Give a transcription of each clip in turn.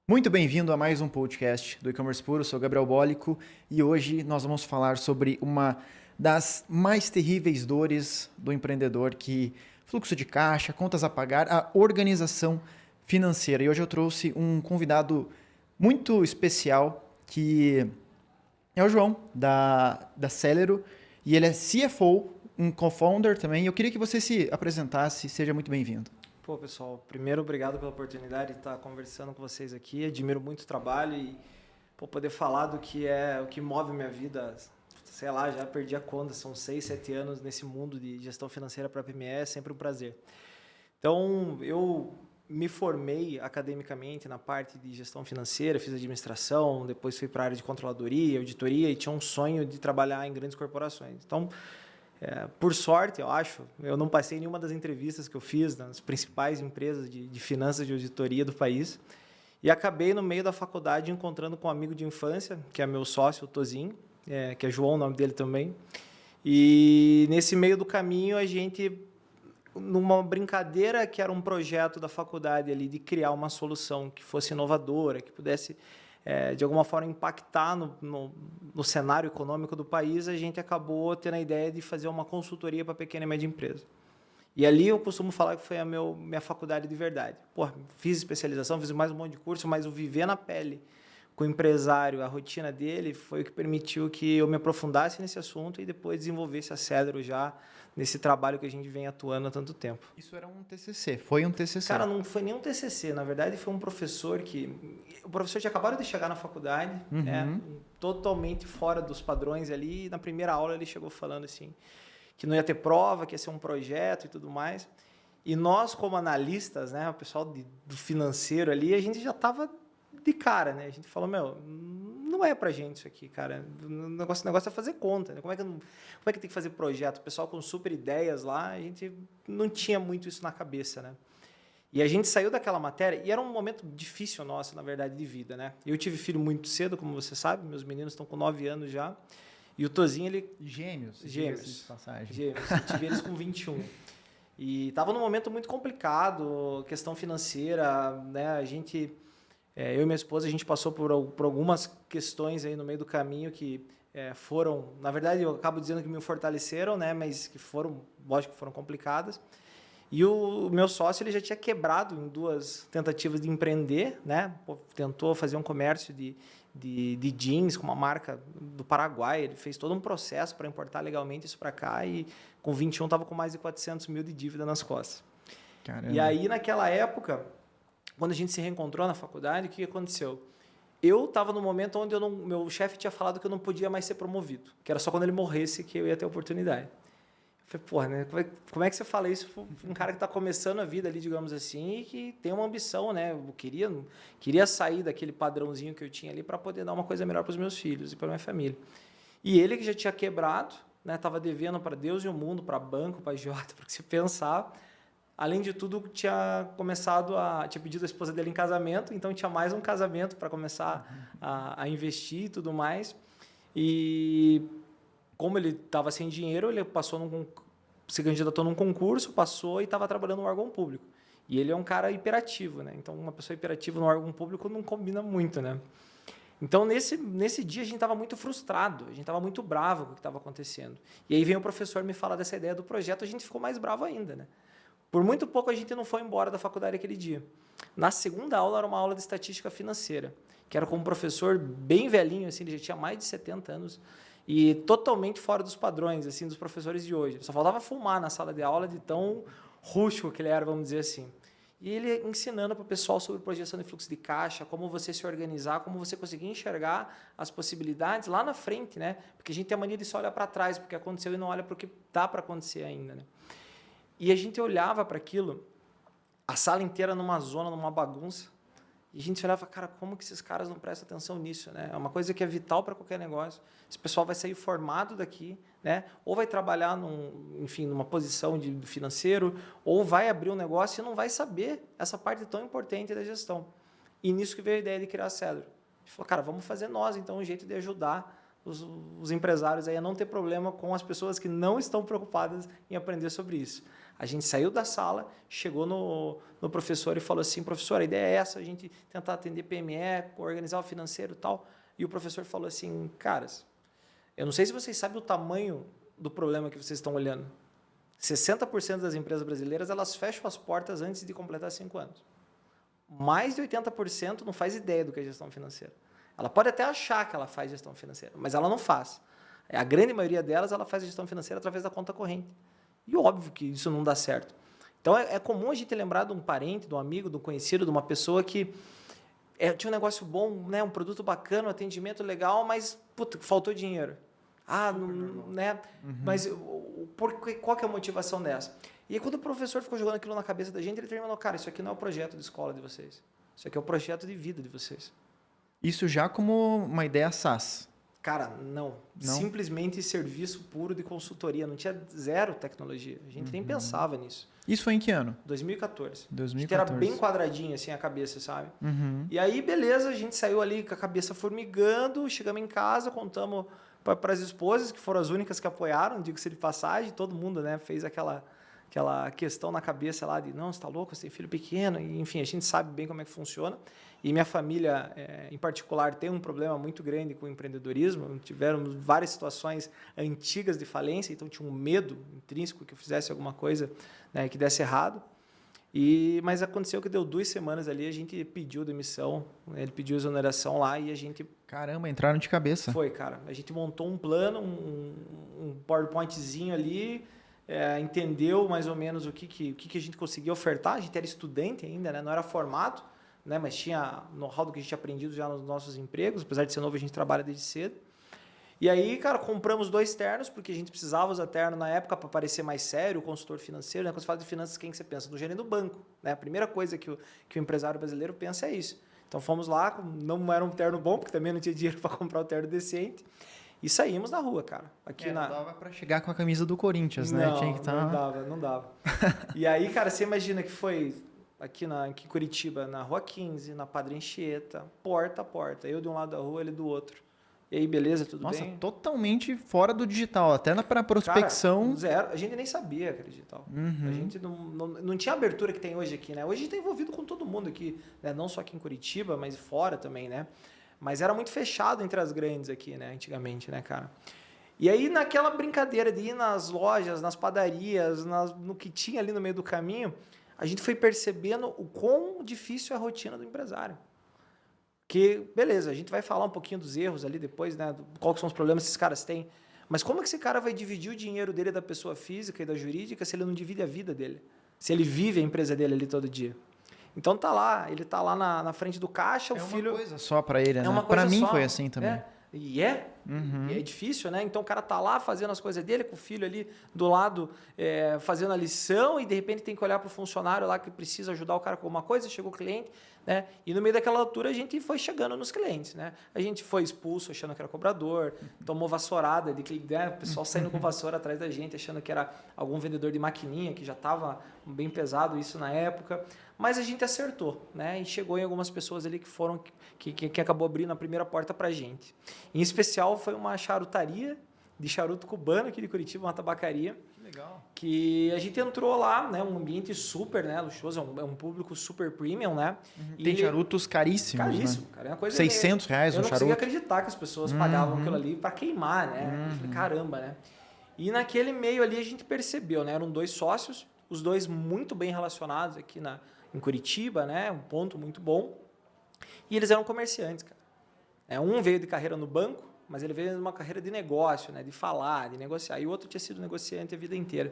Muito bem-vindo a mais um podcast do E-Commerce Puro. Eu sou Gabriel Bólico e hoje nós vamos falar sobre uma das mais terríveis dores do empreendedor, que fluxo de caixa, contas a pagar, a organização financeira. E hoje eu trouxe um convidado muito especial, que é o João, da Celero, e ele é CFO, um co-founder também. Eu queria que você se apresentasse. Seja muito bem-vindo. Pô, pessoal, primeiro, obrigado pela oportunidade de estar conversando com vocês aqui. Admiro muito o trabalho e poder falar do que é o que move minha vida. Sei lá, já perdi a conta, são 6, 7 anos nesse mundo de gestão financeira para a PME, é sempre um prazer. Então, eu me formei academicamente na parte de gestão financeira, fiz administração, depois fui para a área de controladoria, auditoria e tinha um sonho de trabalhar em grandes corporações. Então, por sorte, eu acho, eu não passei em nenhuma das entrevistas que eu fiz nas principais empresas de finanças de auditoria do país e acabei no meio da faculdade encontrando com um amigo de infância, que é meu sócio, o Tozinho, que é João, o nome dele também. E nesse meio do caminho, a gente, numa brincadeira que era um projeto da faculdade ali de criar uma solução que fosse inovadora, que pudesse de alguma forma impactar no cenário econômico do país, a gente acabou tendo a ideia de fazer uma consultoria para pequena e média empresa. E ali eu costumo falar que foi a minha faculdade de verdade. Pô, fiz especialização, fiz mais um monte de curso, mas o viver na pele com o empresário, a rotina dele, foi o que permitiu que eu me aprofundasse nesse assunto e depois desenvolvesse a Cedro já nesse trabalho que a gente vem atuando há tanto tempo. Isso era um TCC, foi um TCC. Cara, não foi nem um TCC, na verdade foi um professor o professor tinha acabado de chegar na faculdade, né, totalmente fora dos padrões ali, e na primeira aula ele chegou falando assim, que não ia ter prova, que ia ser um projeto e tudo mais, e nós como analistas, né, o pessoal do financeiro ali, a gente já estava de cara, né, a gente falou, não é pra gente isso aqui, cara, o negócio é fazer conta, né? Como é que tem que fazer projeto? O pessoal com super ideias lá, a gente não tinha muito isso na cabeça, né? E a gente saiu daquela matéria, e era um momento difícil nosso, na verdade, de vida, né? Eu tive filho muito cedo, como você sabe, meus meninos estão com 9 anos já, e o Tozinho, ele... Gêmeos. Gêmeos. Passagem. Gêmeos. Eu tive eles com 21. E estava num momento muito complicado, questão financeira, né? A gente... eu e minha esposa, a gente passou por algumas questões aí no meio do caminho que foram, na verdade, eu acabo dizendo que me fortaleceram, né? Mas que foram, lógico que foram complicadas. E o meu sócio, ele já tinha quebrado em 2 tentativas de empreender, né? Tentou fazer um comércio de jeans com uma marca do Paraguai. Ele fez todo um processo para importar legalmente isso para cá e com 21 estava com mais de 400 mil de dívida nas costas. Caramba. E aí, naquela época, quando a gente se reencontrou na faculdade, o que aconteceu? Eu estava no momento onde meu chefe tinha falado que eu não podia mais ser promovido, que era só quando ele morresse que eu ia ter oportunidade. Eu falei, porra, né? Como é que você fala isso para um cara que está começando a vida ali, digamos assim, e que tem uma ambição, né? Eu queria sair daquele padrãozinho que eu tinha ali para poder dar uma coisa melhor para os meus filhos e para minha família. E ele que já tinha quebrado, né? Estava devendo para Deus e o mundo, para banco, para agiota, para que você pensar. Além de tudo, tinha pedido a esposa dele em casamento, então tinha mais um casamento para começar a investir e tudo mais. E como ele estava sem dinheiro, ele se candidatou num concurso, passou e estava trabalhando no órgão público. E ele é um cara hiperativo, né? Então, uma pessoa hiperativa no órgão público não combina muito, né? Então, nesse dia, a gente estava muito frustrado, a gente estava muito bravo com o que estava acontecendo. E aí vem o professor me falar dessa ideia do projeto, a gente ficou mais bravo ainda, né? Por muito pouco, a gente não foi embora da faculdade aquele dia. Na segunda aula, era uma aula de estatística financeira, que era com um professor bem velhinho, assim, ele já tinha mais de 70 anos, e totalmente fora dos padrões, assim, dos professores de hoje. Só faltava fumar na sala de aula de tão rústico que ele era, vamos dizer assim. E ele ensinando para o pessoal sobre projeção de fluxo de caixa, como você se organizar, como você conseguir enxergar as possibilidades lá na frente, né? Porque a gente tem a mania de só olhar para trás, porque aconteceu e não olha para o que dá para acontecer ainda, né? E a gente olhava para aquilo, a sala inteira numa zona, numa bagunça, e a gente olhava, cara, como que esses caras não prestam atenção nisso, né? É uma coisa que é vital para qualquer negócio. Esse pessoal vai sair formado daqui, né? Ou vai trabalhar numa posição de financeiro, ou vai abrir um negócio e não vai saber essa parte tão importante da gestão. E nisso que veio a ideia de criar a Cedro. A gente falou, cara, vamos fazer nós, então, um jeito de ajudar os empresários aí a não ter problema com as pessoas que não estão preocupadas em aprender sobre isso. A gente saiu da sala, chegou no professor e falou assim, professor, a ideia é essa, a gente tentar atender PME, organizar o financeiro e tal. E o professor falou assim, caras, eu não sei se vocês sabem o tamanho do problema que vocês estão olhando. 60% das empresas brasileiras, elas fecham as portas antes de completar 5 anos. Mais de 80% não faz ideia do que é gestão financeira. Ela pode até achar que ela faz gestão financeira, mas ela não faz. A grande maioria delas, ela faz gestão financeira através da conta corrente. E óbvio que isso não dá certo. Então, é comum a gente lembrar de um parente, de um amigo, de um conhecido, de uma pessoa que tinha um negócio bom, né, um produto bacana, um atendimento legal, mas puta, faltou dinheiro. Né? Mas qual que é a motivação dessa? E aí, quando o professor ficou jogando aquilo na cabeça da gente, ele terminou, cara, isso aqui não é o projeto de escola de vocês. Isso aqui é o projeto de vida de vocês. Isso já como uma ideia SaaS. Cara, não. Simplesmente serviço puro de consultoria. Não tinha zero tecnologia. A gente nem pensava nisso. Isso foi em que ano? 2014. 2014. A gente era bem quadradinho assim a cabeça, sabe? E aí, beleza, a gente saiu ali com a cabeça formigando, chegamos em casa, contamos para as esposas, que foram as únicas que apoiaram, digo-se de passagem, todo mundo, né, fez aquela questão na cabeça lá de, não, você está louco, você tem filho pequeno, e, enfim, a gente sabe bem como é que funciona. E minha família, em particular, tem um problema muito grande com o empreendedorismo. Tiveram várias situações antigas de falência, então tinha um medo intrínseco que eu fizesse alguma coisa, né, que desse errado. Mas aconteceu que deu 2 semanas ali, a gente pediu demissão, né, ele pediu exoneração lá e a gente... Caramba, entraram de cabeça. Foi, cara. A gente montou um plano, um PowerPointzinho ali, entendeu mais ou menos o que a gente conseguia ofertar. A gente era estudante ainda, né, não era formado, né, mas tinha know-how do que a gente tinha aprendido já nos nossos empregos. Apesar de ser novo, a gente trabalha desde cedo. E aí, cara, compramos 2 ternos, porque a gente precisava usar terno na época para parecer mais sério, o consultor financeiro. Né? Quando você fala de finanças, quem que você pensa? Do gerente do banco. Né? A primeira coisa que o empresário brasileiro pensa é isso. Então, fomos lá, não era um terno bom, porque também não tinha dinheiro para comprar um terno decente. E saímos na rua, cara. Não dava para chegar com a camisa do Corinthians, né? Não, tinha que não dava. E aí, cara, você imagina que foi... Aqui em Curitiba, na Rua 15, na Padre Anchieta, porta a porta. Eu de um lado da rua, ele do outro. E aí, beleza, tudo bem? Nossa, totalmente fora do digital. Até para prospecção... Cara, zero. A gente nem sabia que era digital. A gente não tinha a abertura que tem hoje aqui, né? Hoje a gente está envolvido com todo mundo aqui, né? Não só aqui em Curitiba, mas fora também, né? Mas era muito fechado entre as grandes aqui, né? Antigamente, né, cara? E aí, naquela brincadeira de ir nas lojas, nas padarias, no que tinha ali no meio do caminho... A gente foi percebendo o quão difícil é a rotina do empresário. Que, beleza, a gente vai falar um pouquinho dos erros ali depois, né? Quais são os problemas que esses caras têm. Mas como é que esse cara vai dividir o dinheiro dele da pessoa física e da jurídica se ele não divide a vida dele? Se ele vive a empresa dele ali todo dia? Então ele tá lá na frente do caixa, o filho... É uma coisa só para ele, né? Uma coisa para mim só. foi assim também. E é difícil, né? Então o cara tá lá fazendo as coisas dele, com o filho ali do lado fazendo a lição e de repente tem que olhar para o funcionário lá que precisa ajudar o cara com alguma coisa, chegou o cliente, né? E no meio daquela altura a gente foi chegando nos clientes, né? A gente foi expulso achando que era cobrador, tomou vassourada de cliente, né? O pessoal saindo com vassoura atrás da gente, achando que era algum vendedor de maquininha, que já estava bem pesado isso na época. Mas a gente acertou, né? E chegou em algumas pessoas ali que acabou abrindo a primeira porta para a gente. Em especial foi uma charutaria de charuto cubano aqui de Curitiba, uma tabacaria. Que legal. Que a gente entrou lá, né? Um ambiente super, né? Luxuoso, é um público super premium, né? Tem charutos caríssimos, caríssimo, né? cara. É uma coisa R$600 um charuto. Eu não conseguia acreditar que as pessoas pagavam aquilo ali para queimar, né? Eu falei, caramba, né? E naquele meio ali a gente percebeu, né? Eram 2 sócios, os 2 muito bem relacionados aqui em Curitiba, né? Um ponto muito bom. E eles eram comerciantes, cara. Um veio de carreira no banco, mas ele veio de uma carreira de negócio, né? De falar, de negociar. E o outro tinha sido negociante a vida inteira.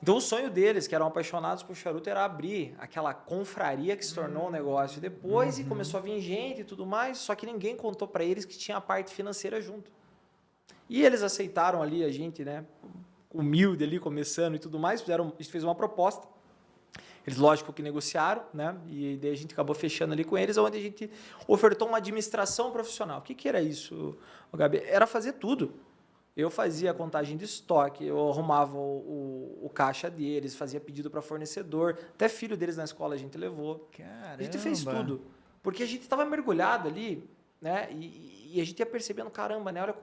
Então, o sonho deles, que eram apaixonados por charuto, era abrir aquela confraria que se tornou um negócio depois e começou a vir gente e tudo mais, só que ninguém contou para eles que tinha a parte financeira junto. E eles aceitaram ali a gente, né? Humilde ali, começando e tudo mais, a gente fez uma proposta. Eles, lógico, que negociaram, né? E daí a gente acabou fechando ali com eles, onde a gente ofertou uma administração profissional. O que era isso, Gabi? Era fazer tudo. Eu fazia a contagem de estoque, eu arrumava o caixa deles, fazia pedido para fornecedor, até filho deles na escola a gente levou. Caramba. A gente fez tudo. Porque a gente estava mergulhado ali, né? E a gente ia percebendo, caramba, né? Olha,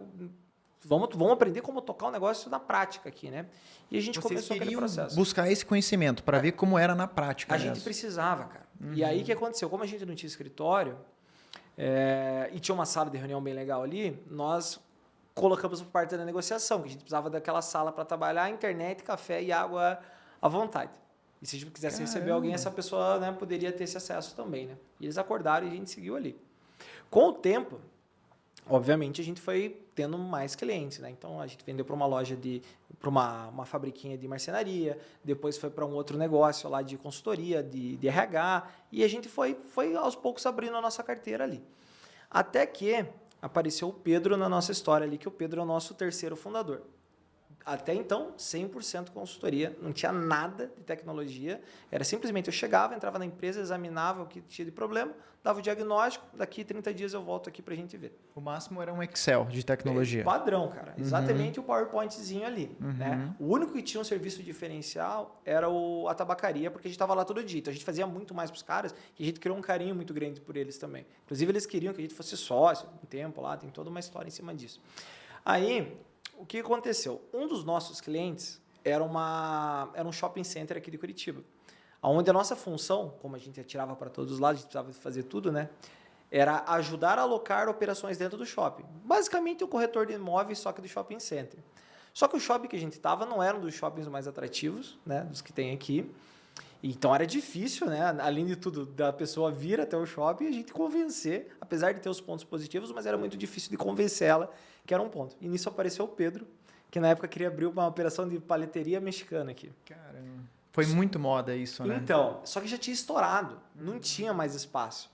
Vamos aprender como tocar o negócio na prática aqui, né? E a gente Vocês começou aquele queriam processo. buscar esse conhecimento para ver como era na prática A mesmo. gente precisava, cara. E aí o que aconteceu? Como a gente não tinha escritório e tinha uma sala de reunião bem legal ali, nós colocamos por parte da negociação, que a gente precisava daquela sala para trabalhar, internet, café e água à vontade. E se a gente quisesse receber alguém, essa pessoa, né, poderia ter esse acesso também, né? E eles acordaram e a gente seguiu ali. Com o tempo, obviamente, a gente foi tendo mais clientes, né? Então, a gente vendeu para uma loja para uma fabriquinha de marcenaria, depois foi para um outro negócio lá de consultoria, de RH, e a gente foi aos poucos abrindo a nossa carteira ali. Até que apareceu o Pedro na nossa história ali, que o Pedro é o nosso terceiro fundador. Até então, 100% consultoria, não tinha nada de tecnologia, era simplesmente eu chegava, entrava na empresa, examinava o que tinha de problema, dava o diagnóstico, daqui 30 dias eu volto aqui para a gente ver. O máximo era um Excel de tecnologia. Padrão, cara. Exatamente o PowerPointzinho ali. Né? O único que tinha um serviço diferencial era a tabacaria, porque a gente estava lá todo dia. Então, a gente fazia muito mais para os caras e a gente criou um carinho muito grande por eles também. Inclusive, eles queriam que a gente fosse sócio um tempo lá, tem toda uma história em cima disso. Aí, o que aconteceu? Um dos nossos clientes era um shopping center aqui de Curitiba, onde a nossa função, como a gente atirava para todos os lados, a gente precisava fazer tudo, né? Era ajudar a alocar operações dentro do shopping. Basicamente, o corretor de imóveis, só que do shopping center. Só que o shopping que a gente estava não era um dos shoppings mais atrativos, né? Dos que tem aqui. Então, era difícil, né? Além de tudo, da pessoa vir até o shopping e a gente convencer, apesar de ter os pontos positivos, mas era muito difícil de convencer ela que era um ponto. E nisso apareceu o Pedro, que na época queria abrir uma operação de paleteria mexicana aqui. Caramba. Foi muito moda isso, né? Então, só que já tinha estourado, não tinha mais espaço.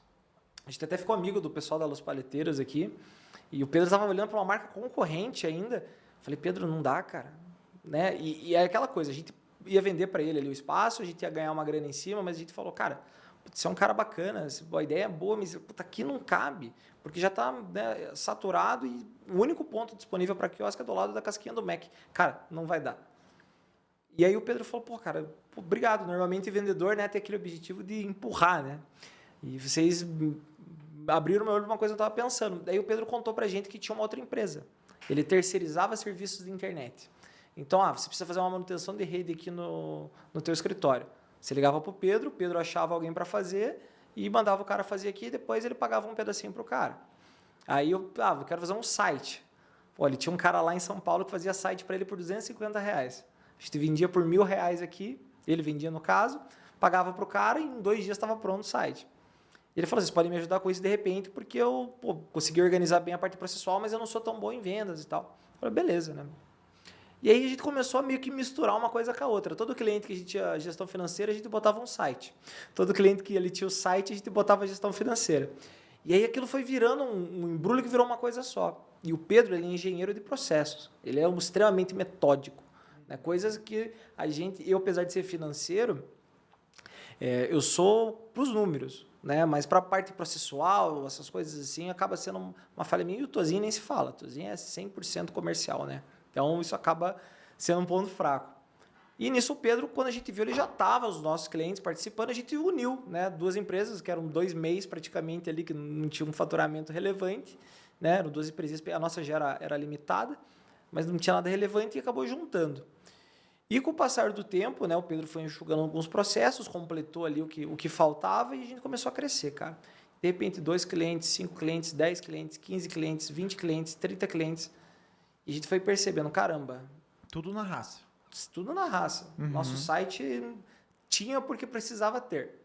A gente até ficou amigo do pessoal da Los Paleteiros aqui, e o Pedro estava olhando para uma marca concorrente ainda. Falei, Pedro, não dá, cara. Né? E é aquela coisa, a gente ia vender para ele ali o espaço, a gente ia ganhar uma grana em cima, mas a gente falou, cara, você é um cara bacana, a ideia é boa, mas puta, aqui não cabe, porque já está, né, saturado e o único ponto disponível para quiosque é do lado da casquinha do Mac. Cara, não vai dar. E aí o Pedro falou, pô, cara, obrigado. Normalmente vendedor, né, tem aquele objetivo de empurrar, né? E vocês abriram meu olho para uma coisa que eu estava pensando. Daí o Pedro contou para a gente que tinha uma outra empresa. Ele terceirizava serviços de internet. Então, você precisa fazer uma manutenção de rede aqui no teu escritório. Você ligava para o Pedro achava alguém para fazer e mandava o cara fazer aqui e depois ele pagava um pedacinho para o cara. Aí eu quero fazer um site. Pô, ele tinha um cara lá em São Paulo que fazia site para ele por R$250. A gente vendia por R$1.000 aqui, ele vendia no caso, pagava para o cara e em 2 dias estava pronto o site. Ele falou, vocês podem me ajudar com isso de repente, porque eu consegui organizar bem a parte processual, mas eu não sou tão bom em vendas e tal. Eu falei, beleza, né? E aí a gente começou a meio que misturar uma coisa com a outra. Todo cliente que a gente tinha gestão financeira, a gente botava um site. Todo cliente que ele tinha o site, a gente botava a gestão financeira. E aí aquilo foi virando um embrulho que virou uma coisa só. E o Pedro, ele é engenheiro de processos. Ele é extremamente metódico. Né? Coisas que eu, apesar de ser financeiro, eu sou para os números. Né? Mas para a parte processual, essas coisas assim, acaba sendo uma falha minha. E o Tozinho nem se fala. O Tozinho é 100% comercial, né? Então, isso acaba sendo um ponto fraco. E nisso, o Pedro, quando a gente viu, ele já estava, os nossos clientes participando, a gente uniu, né? 2 empresas, que eram 2 MEIs praticamente ali, que não tinham um faturamento relevante. Né? Eram 2 empresas, a nossa já era limitada, mas não tinha nada relevante e acabou juntando. E com o passar do tempo, né, o Pedro foi enxugando alguns processos, completou ali o que faltava e a gente começou a crescer, cara. De repente, 2 clientes, 5 clientes, 10 clientes, 15 clientes, 20 clientes, 30 clientes. E a gente foi percebendo, caramba. Tudo na raça. Tudo na raça. Nosso site tinha porque precisava ter.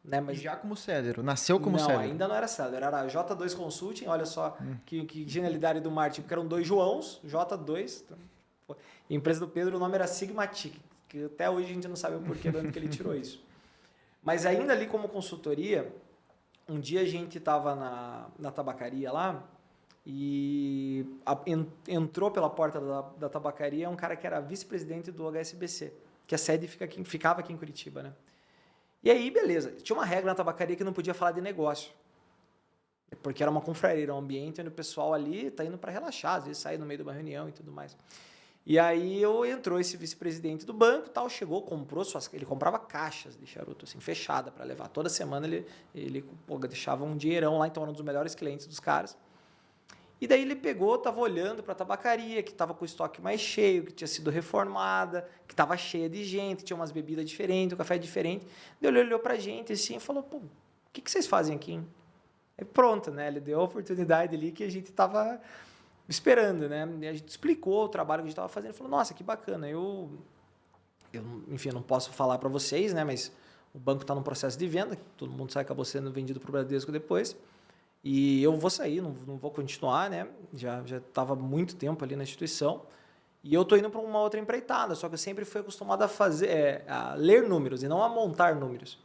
Né? Mas e já como Cedro, nasceu como Cedro. Não, ainda não era Cedro, era J2 Consulting, olha só que genialidade do marketing, porque eram 2 Joãos, J2. E a empresa do Pedro, o nome era Sigmatic, que até hoje a gente não sabe o porquê de onde que ele tirou isso. Mas ainda ali como consultoria, um dia a gente estava na tabacaria lá, e entrou pela porta da tabacaria um cara que era vice-presidente do HSBC, que a sede ficava aqui em Curitiba, né? E aí, beleza. Tinha uma regra na tabacaria que não podia falar de negócio. Porque era uma confraria, um ambiente onde o pessoal ali está indo para relaxar, às vezes sair no meio de uma reunião e tudo mais. E aí entrou esse vice-presidente do banco, tal, chegou, ele comprava caixas de charuto assim, fechada para levar. Toda semana ele deixava um dinheirão lá, então era um dos melhores clientes dos caras. E daí ele pegou, estava olhando para a tabacaria, que estava com o estoque mais cheio, que tinha sido reformada, que estava cheia de gente, tinha umas bebidas diferentes, um café diferente. Daí ele olhou para a gente assim e falou, pô, o que vocês fazem aqui, hein? E pronto, né? Ele deu a oportunidade ali que a gente estava esperando, né? E a gente explicou o trabalho que a gente estava fazendo. Falou, nossa, que bacana. Enfim, eu não posso falar para vocês, né? Mas o banco está num processo de venda, todo mundo sabe que acabou sendo vendido para o Bradesco depois. E eu vou sair, não vou continuar, né? Já estava muito tempo ali na instituição. E eu estou indo para uma outra empreitada, só que eu sempre fui acostumado a ler números e não a montar números.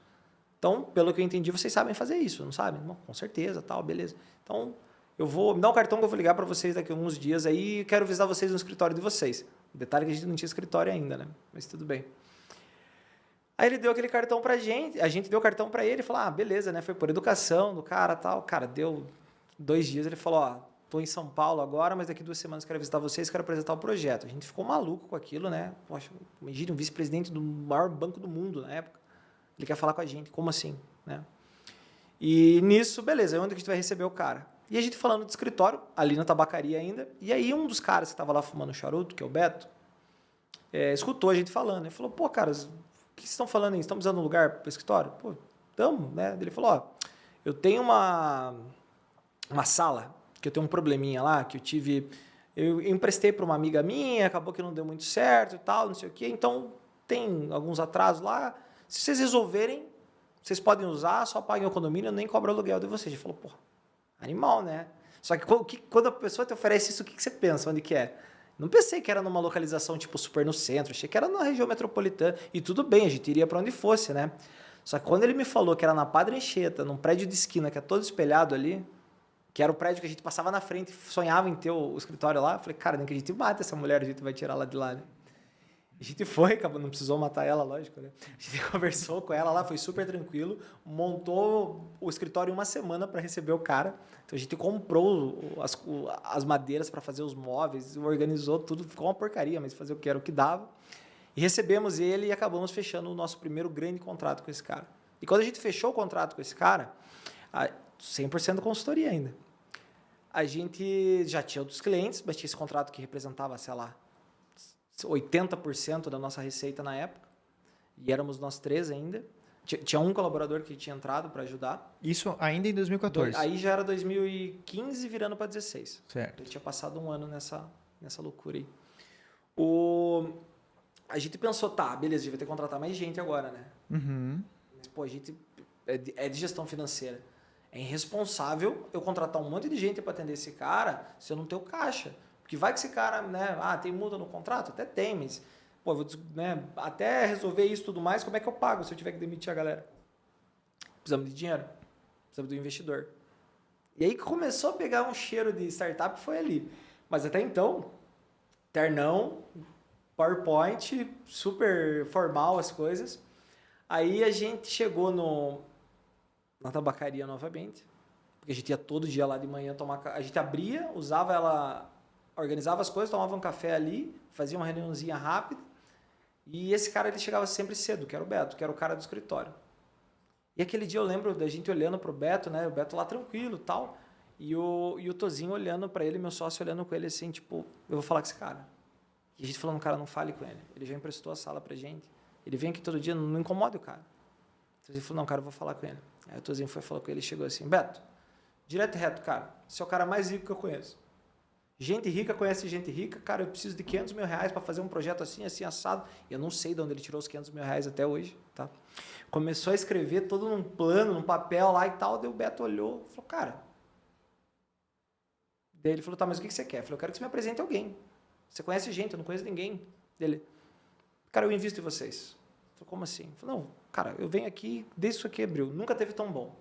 Então, pelo que eu entendi, vocês sabem fazer isso, não sabem? Bom, com certeza, tal, beleza. Então, me dá um cartão que eu vou ligar para vocês daqui a uns dias aí e quero visitar vocês no escritório de vocês. O detalhe é que a gente não tinha escritório ainda, né? Mas tudo bem. Aí ele deu aquele cartão pra gente, a gente deu o cartão pra ele e falou, beleza, né? Foi por educação do cara e tal. Cara, deu 2 dias, ele falou, tô em São Paulo agora, mas daqui 2 semanas quero visitar vocês, quero apresentar o projeto. A gente ficou maluco com aquilo, né? Poxa, imagina um vice-presidente do maior banco do mundo na época. Ele quer falar com a gente, como assim, né? E nisso, beleza, onde que a gente vai receber o cara? E a gente falando de escritório, ali na tabacaria ainda, e aí um dos caras que estava lá fumando charuto, que é o Beto, escutou a gente falando. Ele falou, pô, caras, o que vocês estão falando aí? Estão precisando de um lugar para o escritório? Pô, estamos, né? Ele falou, eu tenho uma sala, que eu tenho um probleminha lá, que eu emprestei para uma amiga minha, acabou que não deu muito certo e tal, não sei o quê, então tem alguns atrasos lá, se vocês resolverem, vocês podem usar, só paguem o condomínio, nem cobra o aluguel de vocês. Ele falou, pô, animal, né? Só que quando a pessoa te oferece isso, o que você pensa? Onde que é? Não pensei que era numa localização tipo super no centro, achei que era na região metropolitana. E tudo bem, a gente iria para onde fosse, né? Só que quando ele me falou que era na Padre Anchieta, num prédio de esquina que é todo espelhado ali, que era o prédio que a gente passava na frente e sonhava em ter o escritório lá, eu falei, cara, nem que a gente mata essa mulher, a gente vai tirar ela de lá, né? A gente foi, acabou, não precisou matar ela, lógico, né? A gente conversou com ela lá, foi super tranquilo, montou o escritório em 1 semana para receber o cara. Então a gente comprou as madeiras para fazer os móveis, organizou tudo, ficou uma porcaria, mas fazer o que era o que dava. E recebemos ele e acabamos fechando o nosso primeiro grande contrato com esse cara. E quando a gente fechou o contrato com esse cara, 100% consultoria ainda. A gente já tinha outros clientes, mas tinha esse contrato que representava, sei lá, 80% da nossa receita na época, e éramos nós 3 ainda. Tinha um colaborador que tinha entrado para ajudar. Isso ainda em 2014? Aí já era 2015 virando para 16. Certo. Eu tinha passado 1 ano nessa loucura aí. A gente pensou, beleza, a gente vai ter que contratar mais gente agora, né? Uhum. Mas, pô, a gente é de gestão financeira. É irresponsável eu contratar um monte de gente para atender esse cara se eu não tenho caixa. Porque vai que esse cara, né, tem multa no contrato? Até tem, mas, pô, até resolver isso e tudo mais, como é que eu pago se eu tiver que demitir a galera? Precisamos de dinheiro, precisamos do investidor. E aí que começou a pegar um cheiro de startup, foi ali. Mas até então, ternão, PowerPoint, super formal as coisas. Aí a gente chegou na tabacaria novamente, porque a gente ia todo dia lá de manhã tomar... A gente abria, usava ela... Organizava as coisas, tomava um café ali, fazia uma reuniãozinha rápida. E esse cara, ele chegava sempre cedo, que era o Beto, que era o cara do escritório. E aquele dia eu lembro da gente olhando pro Beto, né? O Beto lá tranquilo e tal. E o Tozinho olhando para ele, meu sócio olhando com ele assim, tipo, eu vou falar com esse cara. E a gente falando, cara, não fale com ele. Ele já emprestou a sala pra gente. Ele vem aqui todo dia, não incomode o cara. Então ele falou, não, cara, eu vou falar com ele. Aí o Tozinho foi falar com ele e chegou assim, Beto, direto e reto, cara, você é o cara mais rico que eu conheço. Gente rica conhece gente rica, cara, eu preciso de 500 mil reais para fazer um projeto assim, assim, assado. Eu não sei de onde ele tirou os 500 mil reais até hoje, tá? Começou a escrever todo num plano, num papel lá e tal, daí o Beto olhou e falou, cara... Daí ele falou, mas o que você quer? Eu falei, eu quero que você me apresente alguém. Você conhece gente, eu não conheço ninguém. Ele, cara, eu invisto em vocês. Eu falei, como assim? Eu falei, não, cara, eu venho aqui, desde isso aqui abriu, nunca teve tão bom.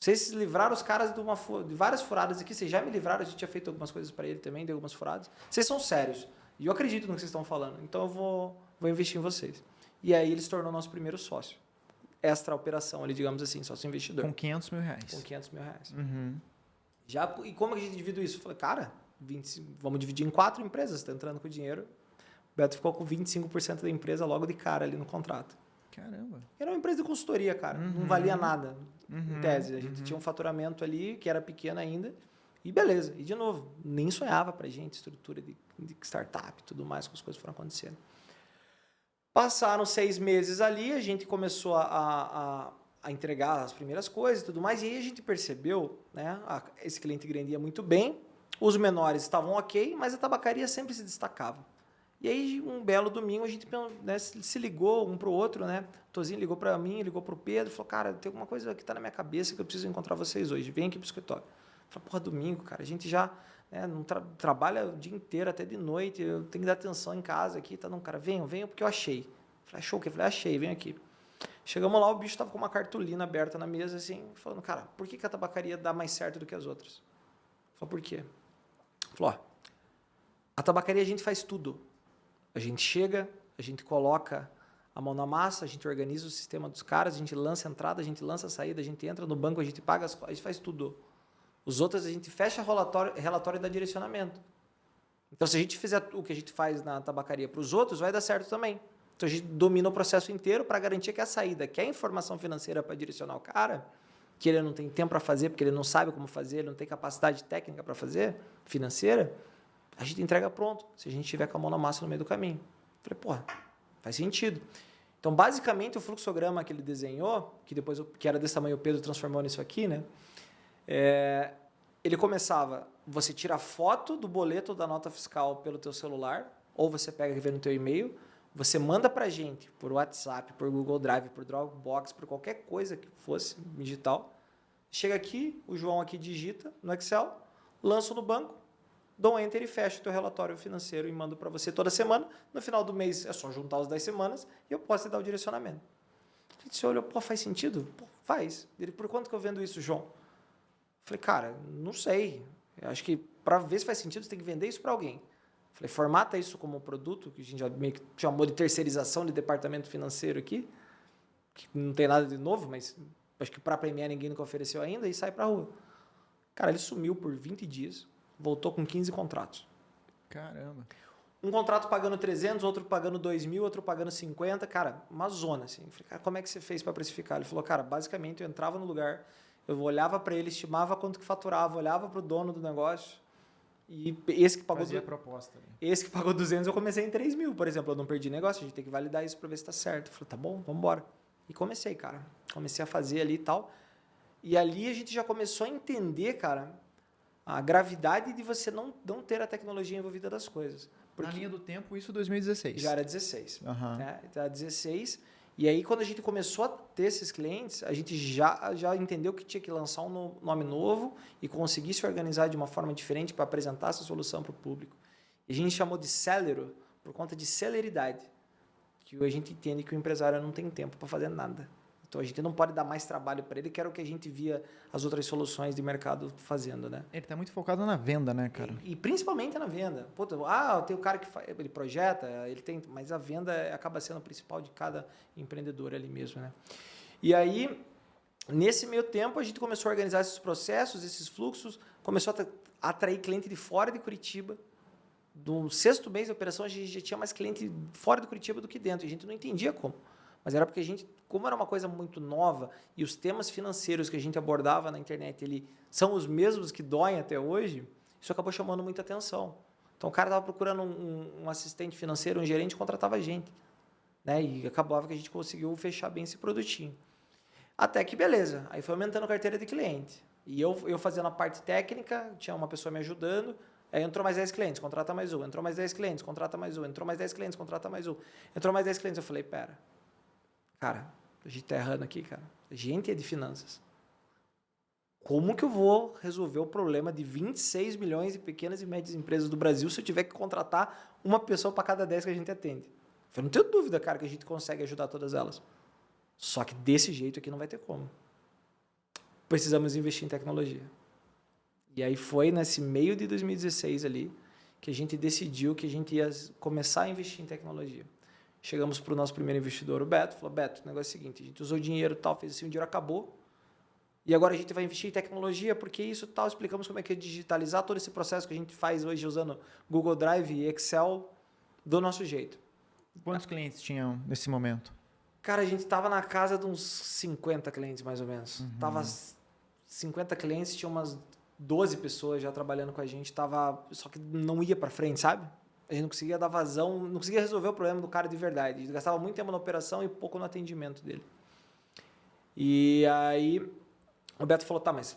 Vocês livraram os caras de várias furadas aqui, vocês já me livraram, a gente tinha feito algumas coisas para ele também, deu algumas furadas. Vocês são sérios, e eu acredito no que vocês estão falando, então eu vou investir em vocês. E aí ele se tornou nosso primeiro sócio. Extra operação, ali, digamos assim, sócio investidor. Com 500 mil reais. Com 500 mil reais. Uhum. E como a gente divide isso? Eu falei, cara, vamos dividir em 4 empresas, você está entrando com o dinheiro. O Beto ficou com 25% da empresa logo de cara ali no contrato. Caramba. Era uma empresa de consultoria, cara. Não valia nada, em tese. A gente tinha um faturamento ali, que era pequeno ainda, E beleza. E, de novo, nem sonhava pra gente estrutura de startup e tudo mais, que as coisas foram acontecendo. Passaram 6 meses ali, a gente começou a entregar as primeiras coisas e tudo mais, e aí a gente percebeu, né, esse cliente grande ia muito bem, os menores estavam ok, mas a tabacaria sempre se destacava. E aí, um belo domingo, a gente, né, se ligou um para o outro, né? O Tozinho ligou para mim, ligou para o Pedro, falou, cara, tem alguma coisa que está na minha cabeça que eu preciso encontrar vocês hoje, vem aqui para o escritório. Eu falei, porra, domingo, cara, a gente já, né, não trabalha o dia inteiro, até de noite, eu tenho que dar atenção em casa aqui, tá? Não, cara, venham porque eu achei. Eu falei, achou o quê? Eu falei, achei, vem aqui. Chegamos lá, o bicho estava com uma cartolina aberta na mesa, assim, falando, cara, por que a tabacaria dá mais certo do que as outras? Eu falei, por quê? Ele falou, ó, a tabacaria a gente faz tudo. A gente chega, a gente coloca a mão na massa, a gente organiza o sistema dos caras, a gente lança a entrada, a gente lança a saída, a gente entra no banco, a gente paga, a gente faz tudo. Os outros a gente fecha relatório e dá direcionamento. Então, se a gente fizer o que a gente faz na tabacaria para os outros, vai dar certo também. Então, a gente domina o processo inteiro para garantir que a saída, que é a informação financeira para direcionar o cara, que ele não tem tempo para fazer, porque ele não sabe como fazer, ele não tem capacidade técnica para fazer, financeira, a gente entrega pronto, se a gente tiver com a mão na massa no meio do caminho. Falei, porra, faz sentido. Então, basicamente, o fluxograma que ele desenhou, que depois, que era desse tamanho, o Pedro transformou nisso aqui, né? Ele começava, você tira a foto do boleto da nota fiscal pelo teu celular, ou você pega e vê no teu e-mail, você manda para a gente por WhatsApp, por Google Drive, por Dropbox, por qualquer coisa que fosse digital. Chega aqui, o João aqui digita no Excel, lança no banco, dou um enter e fecho o teu relatório financeiro e mando para você toda semana. No final do mês é só juntar as 10 semanas e eu posso te dar o direcionamento. A gente se olhou, pô, faz sentido? Pô, faz. Ele, por quanto que eu vendo isso, João? Falei, cara, não sei. Eu acho que para ver se faz sentido, você tem que vender isso para alguém. Falei, formata isso como um produto, que a gente já meio que chamou de terceirização de departamento financeiro aqui, que não tem nada de novo, mas acho que para premiar ninguém nunca ofereceu ainda, e sai para a rua. Cara, ele sumiu por 20 dias, voltou com 15 contratos. Caramba. Um contrato pagando 300, outro pagando 2.000, outro pagando 50. Cara, uma zona, assim. Eu falei, cara, como é que você fez para precificar? Ele falou, cara, basicamente eu entrava no lugar, eu olhava para ele, estimava quanto que faturava, olhava para o dono do negócio e esse que pagou... Fazia a proposta. Né? Esse que pagou 200, eu comecei em 3.000, por exemplo. Eu não perdi negócio, a gente tem que validar isso para ver se está certo. Eu falei, tá bom, vamos embora. E comecei, cara. Comecei a fazer ali e tal. E ali a gente já começou a entender, cara, a gravidade de você não ter a tecnologia envolvida das coisas. Porque na linha do tempo, isso 2016. Já era 16. Uhum. Né? Já era 16. E aí, quando a gente começou a ter esses clientes, a gente já entendeu que tinha que lançar um nome novo e conseguir se organizar de uma forma diferente para apresentar essa solução para o público. E a gente chamou de Celero por conta de celeridade, que a gente entende que o empresário não tem tempo para fazer nada. Então, a gente não pode dar mais trabalho para ele, que era o que a gente via as outras soluções de mercado fazendo, né? Ele está muito focado na venda, né, cara? E principalmente na venda. Puta, tem o cara que ele projeta, ele tem, mas a venda acaba sendo o principal de cada empreendedor ali mesmo, né? E aí, nesse meio tempo, a gente começou a organizar esses processos, esses fluxos, começou a atrair cliente de fora de Curitiba. Do 6º mês de operação, a gente já tinha mais cliente fora de Curitiba do que dentro. A gente não entendia como. Mas era porque a gente, como era uma coisa muito nova e os temas financeiros que a gente abordava na internet são os mesmos que doem até hoje, isso acabou chamando muita atenção. Então, o cara estava procurando um assistente financeiro, um gerente, contratava a gente. Né? E acabava que a gente conseguiu fechar bem esse produtinho. Até que, beleza. Aí foi aumentando a carteira de cliente. E eu fazendo a parte técnica, tinha uma pessoa me ajudando. Aí entrou mais 10 clientes, contrata mais um. Entrou mais 10 clientes, contrata mais um. Entrou mais 10 clientes, contrata mais um. Entrou mais 10 clientes. Eu falei, pera. Cara, a gente tá errando aqui, cara. A gente é de finanças. Como que eu vou resolver o problema de 26 milhões de pequenas e médias empresas do Brasil se eu tiver que contratar uma pessoa para cada 10 que a gente atende? Eu não tenho dúvida, cara, que a gente consegue ajudar todas elas. Só que desse jeito aqui não vai ter como. Precisamos investir em tecnologia. E aí foi nesse meio de 2016 ali que a gente decidiu que a gente ia começar a investir em tecnologia. Chegamos para o nosso primeiro investidor, o Beto, falou, Beto, o negócio é o seguinte, a gente usou dinheiro tal, fez assim, o dinheiro acabou, e agora a gente vai investir em tecnologia, porque isso tal, explicamos como é que é digitalizar todo esse processo que a gente faz hoje usando Google Drive e Excel do nosso jeito. Quantos clientes tinham nesse momento? Cara, a gente estava na casa de uns 50 clientes, mais ou menos. Tava 50 clientes, tinha umas 12 pessoas já trabalhando com a gente, só que não ia para frente, sabe? A gente não conseguia dar vazão, não conseguia resolver o problema do cara de verdade. A gente gastava muito tempo na operação e pouco no atendimento dele. E aí o Beto falou, tá, mas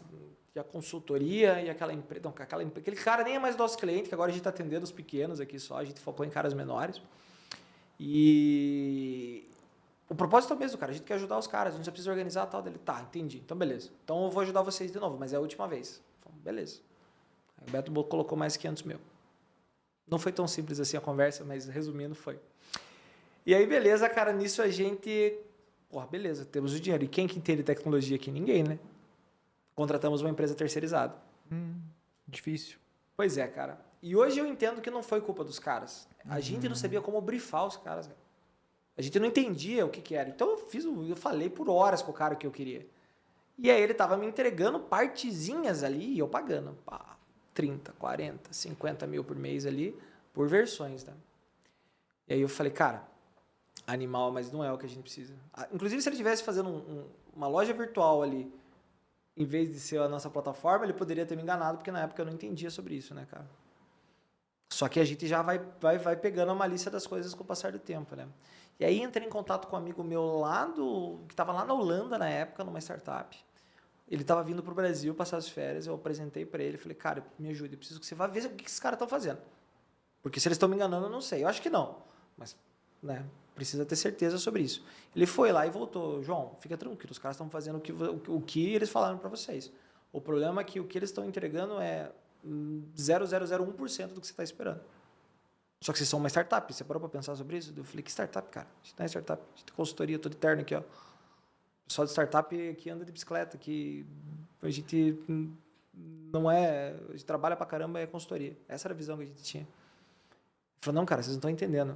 e a consultoria e aquela empresa... Não, aquele cara nem é mais nosso cliente, que agora a gente está atendendo os pequenos aqui só, a gente focou em caras menores. E o propósito é o mesmo, cara, a gente quer ajudar os caras, a gente só precisa organizar tal dele. Tá, entendi, então beleza. Então eu vou ajudar vocês de novo, mas é a última vez. Falei, beleza. Aí o Beto colocou mais 500 mil. Não foi tão simples assim a conversa, mas resumindo foi. E aí, beleza, cara, nisso a gente... Porra, beleza, temos o dinheiro. E quem que entende tecnologia aqui? Ninguém, né? Contratamos uma empresa terceirizada. Difícil. Pois é, cara. E hoje eu entendo que não foi culpa dos caras. A gente não sabia como brifar os caras, velho. A gente não entendia o que era. Então eu falei por horas com o cara o que eu queria. E aí ele tava me entregando partezinhas ali e eu pagando. Pá, 30, 40, 50 mil por mês ali, por versões, né? E aí eu falei, cara, animal, mas não é o que a gente precisa. Inclusive, se ele estivesse fazendo uma loja virtual ali, em vez de ser a nossa plataforma, ele poderia ter me enganado, porque na época eu não entendia sobre isso, né, cara? Só que a gente já vai pegando a malícia das coisas com o passar do tempo, né? E aí entrei em contato com um amigo meu que estava lá na Holanda na época, numa startup. Ele estava vindo para o Brasil passar as férias, eu apresentei para ele, falei, cara, me ajude, eu preciso que você vá ver o que esses caras estão fazendo. Porque se eles estão me enganando, eu não sei. Eu acho que não, mas, né, precisa ter certeza sobre isso. Ele foi lá e voltou, João, fica tranquilo, os caras estão fazendo o que eles falaram para vocês. O problema é que o que eles estão entregando é 0,001% do que você está esperando. Só que vocês são uma startup, você parou para pensar sobre isso? Eu falei, que startup, cara? A gente não é startup, a gente tem consultoria, todo terno aqui, ó. O pessoal de startup que anda de bicicleta, que a gente não é... A gente trabalha pra caramba, é consultoria. Essa era a visão que a gente tinha. Ele falou, não, cara, vocês não estão entendendo.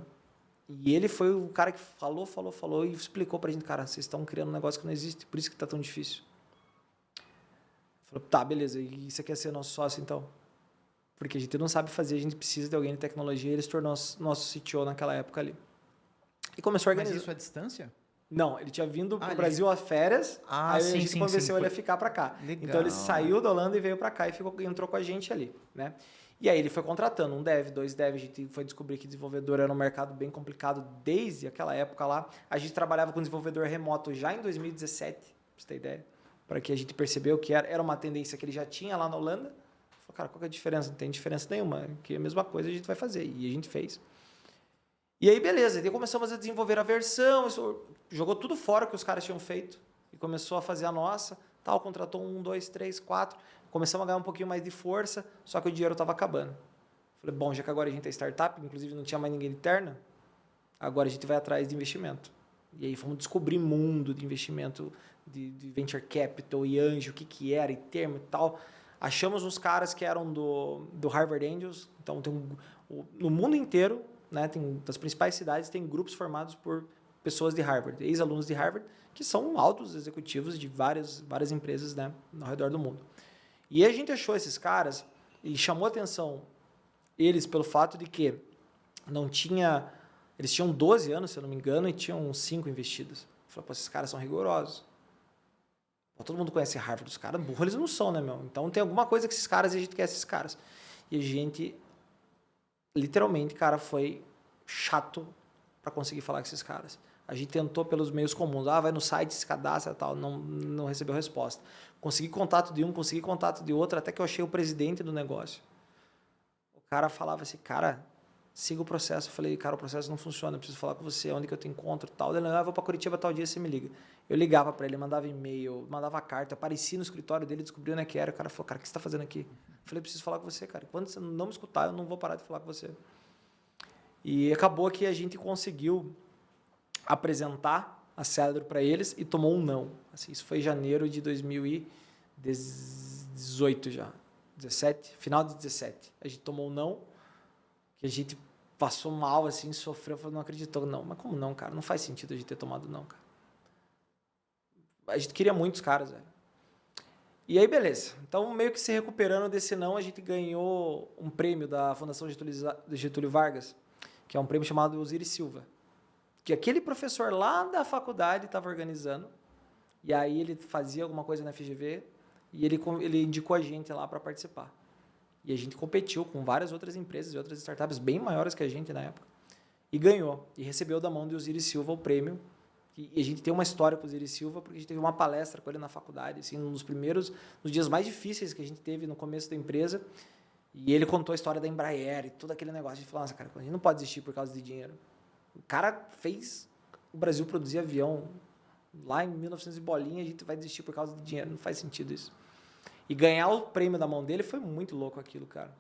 E ele foi o cara que falou e explicou pra gente, cara, vocês estão criando um negócio que não existe, por isso que tá tão difícil. Falou, tá, beleza, e você quer ser nosso sócio, então? Porque a gente não sabe fazer, a gente precisa de alguém de tecnologia, e ele se tornou nosso CTO naquela época ali. E começou a organizar. Mas isso é distância? Não, ele tinha vindo para o Brasil a férias, aí a gente convenceu ele a ficar para cá. Legal. Então ele saiu da Holanda e veio para cá e entrou com a gente ali, né? E aí ele foi contratando um dev, 2 dev, a gente foi descobrir que desenvolvedor era um mercado bem complicado desde aquela época lá. A gente trabalhava com desenvolvedor remoto já em 2017, pra você ter ideia, para que a gente percebeu que era uma tendência que ele já tinha lá na Holanda. Falei, cara, qual que é a diferença? Não tem diferença nenhuma, que a mesma coisa a gente vai fazer, e a gente fez. E aí, beleza, aí começamos a desenvolver a versão, jogou tudo fora que os caras tinham feito e começou a fazer a nossa, tal, contratou 1, 2, 3, 4, começamos a ganhar um pouquinho mais de força, só que o dinheiro estava acabando. Falei, bom, já que agora a gente é startup, inclusive não tinha mais ninguém interno, agora a gente vai atrás de investimento. E aí fomos descobrir mundo de investimento, de venture capital e anjo, o que era, e termo e tal. Achamos uns caras que eram do Harvard Angels, então no mundo inteiro, né, das principais cidades, tem grupos formados por pessoas de Harvard, ex-alunos de Harvard, que são altos executivos de várias empresas, né, ao redor do mundo. E a gente achou esses caras e chamou a atenção eles pelo fato de que eles tinham 12 anos, se eu não me engano, e tinham 5 investidos. Eu falei, pô, esses caras são rigorosos. Pô, todo mundo conhece Harvard, os caras burros eles não são, né, meu? Então tem alguma coisa que esses caras, e a gente quer esses caras. E a gente... literalmente, cara, foi chato para conseguir falar com esses caras. A gente tentou pelos meios comuns. Vai no site, se cadastra e tal. Não recebeu resposta. Consegui contato de um, consegui contato de outro, até que eu achei o presidente do negócio. O cara falava assim, cara, siga o processo. Eu falei, cara, o processo não funciona, eu preciso falar com você, onde que eu te encontro e tal. Ele, eu vou para Curitiba tal dia, você me liga. Eu ligava para ele, mandava e-mail, mandava carta, aparecia no escritório dele, descobria onde é que era. O cara falou, cara, o que você está fazendo aqui? Eu falei, preciso falar com você, cara. Quando você não me escutar, eu não vou parar de falar com você. E acabou que a gente conseguiu apresentar a Celery para eles e tomou um não. Assim, isso foi em janeiro de 2018 já. 17, final de 17. A gente tomou um não, que a gente passou mal, assim, sofreu, falou, não acreditou. Não, mas como não, cara? Não faz sentido a gente ter tomado não, cara. A gente queria muitos caras, velho. E aí, beleza. Então, meio que se recuperando desse não, a gente ganhou um prêmio da Fundação Getúlio Vargas, que é um prêmio chamado Osiris Silva, que aquele professor lá da faculdade estava organizando, e aí ele fazia alguma coisa na FGV, e ele indicou a gente lá para participar. E a gente competiu com várias outras empresas e outras startups bem maiores que a gente na época. E ganhou. E recebeu da mão do Osiris Silva o prêmio. E a gente tem uma história com o Osiris Silva, porque a gente teve uma palestra com ele na faculdade, assim, nos dias mais difíceis que a gente teve no começo da empresa. E ele contou a história da Embraer e todo aquele negócio. A gente falou, nossa, cara, a gente não pode desistir por causa de dinheiro. O cara fez o Brasil produzir avião lá em 1900 e bolinha, a gente vai desistir por causa de dinheiro. Não faz sentido isso. E ganhar o prêmio da mão dele foi muito louco aquilo, cara.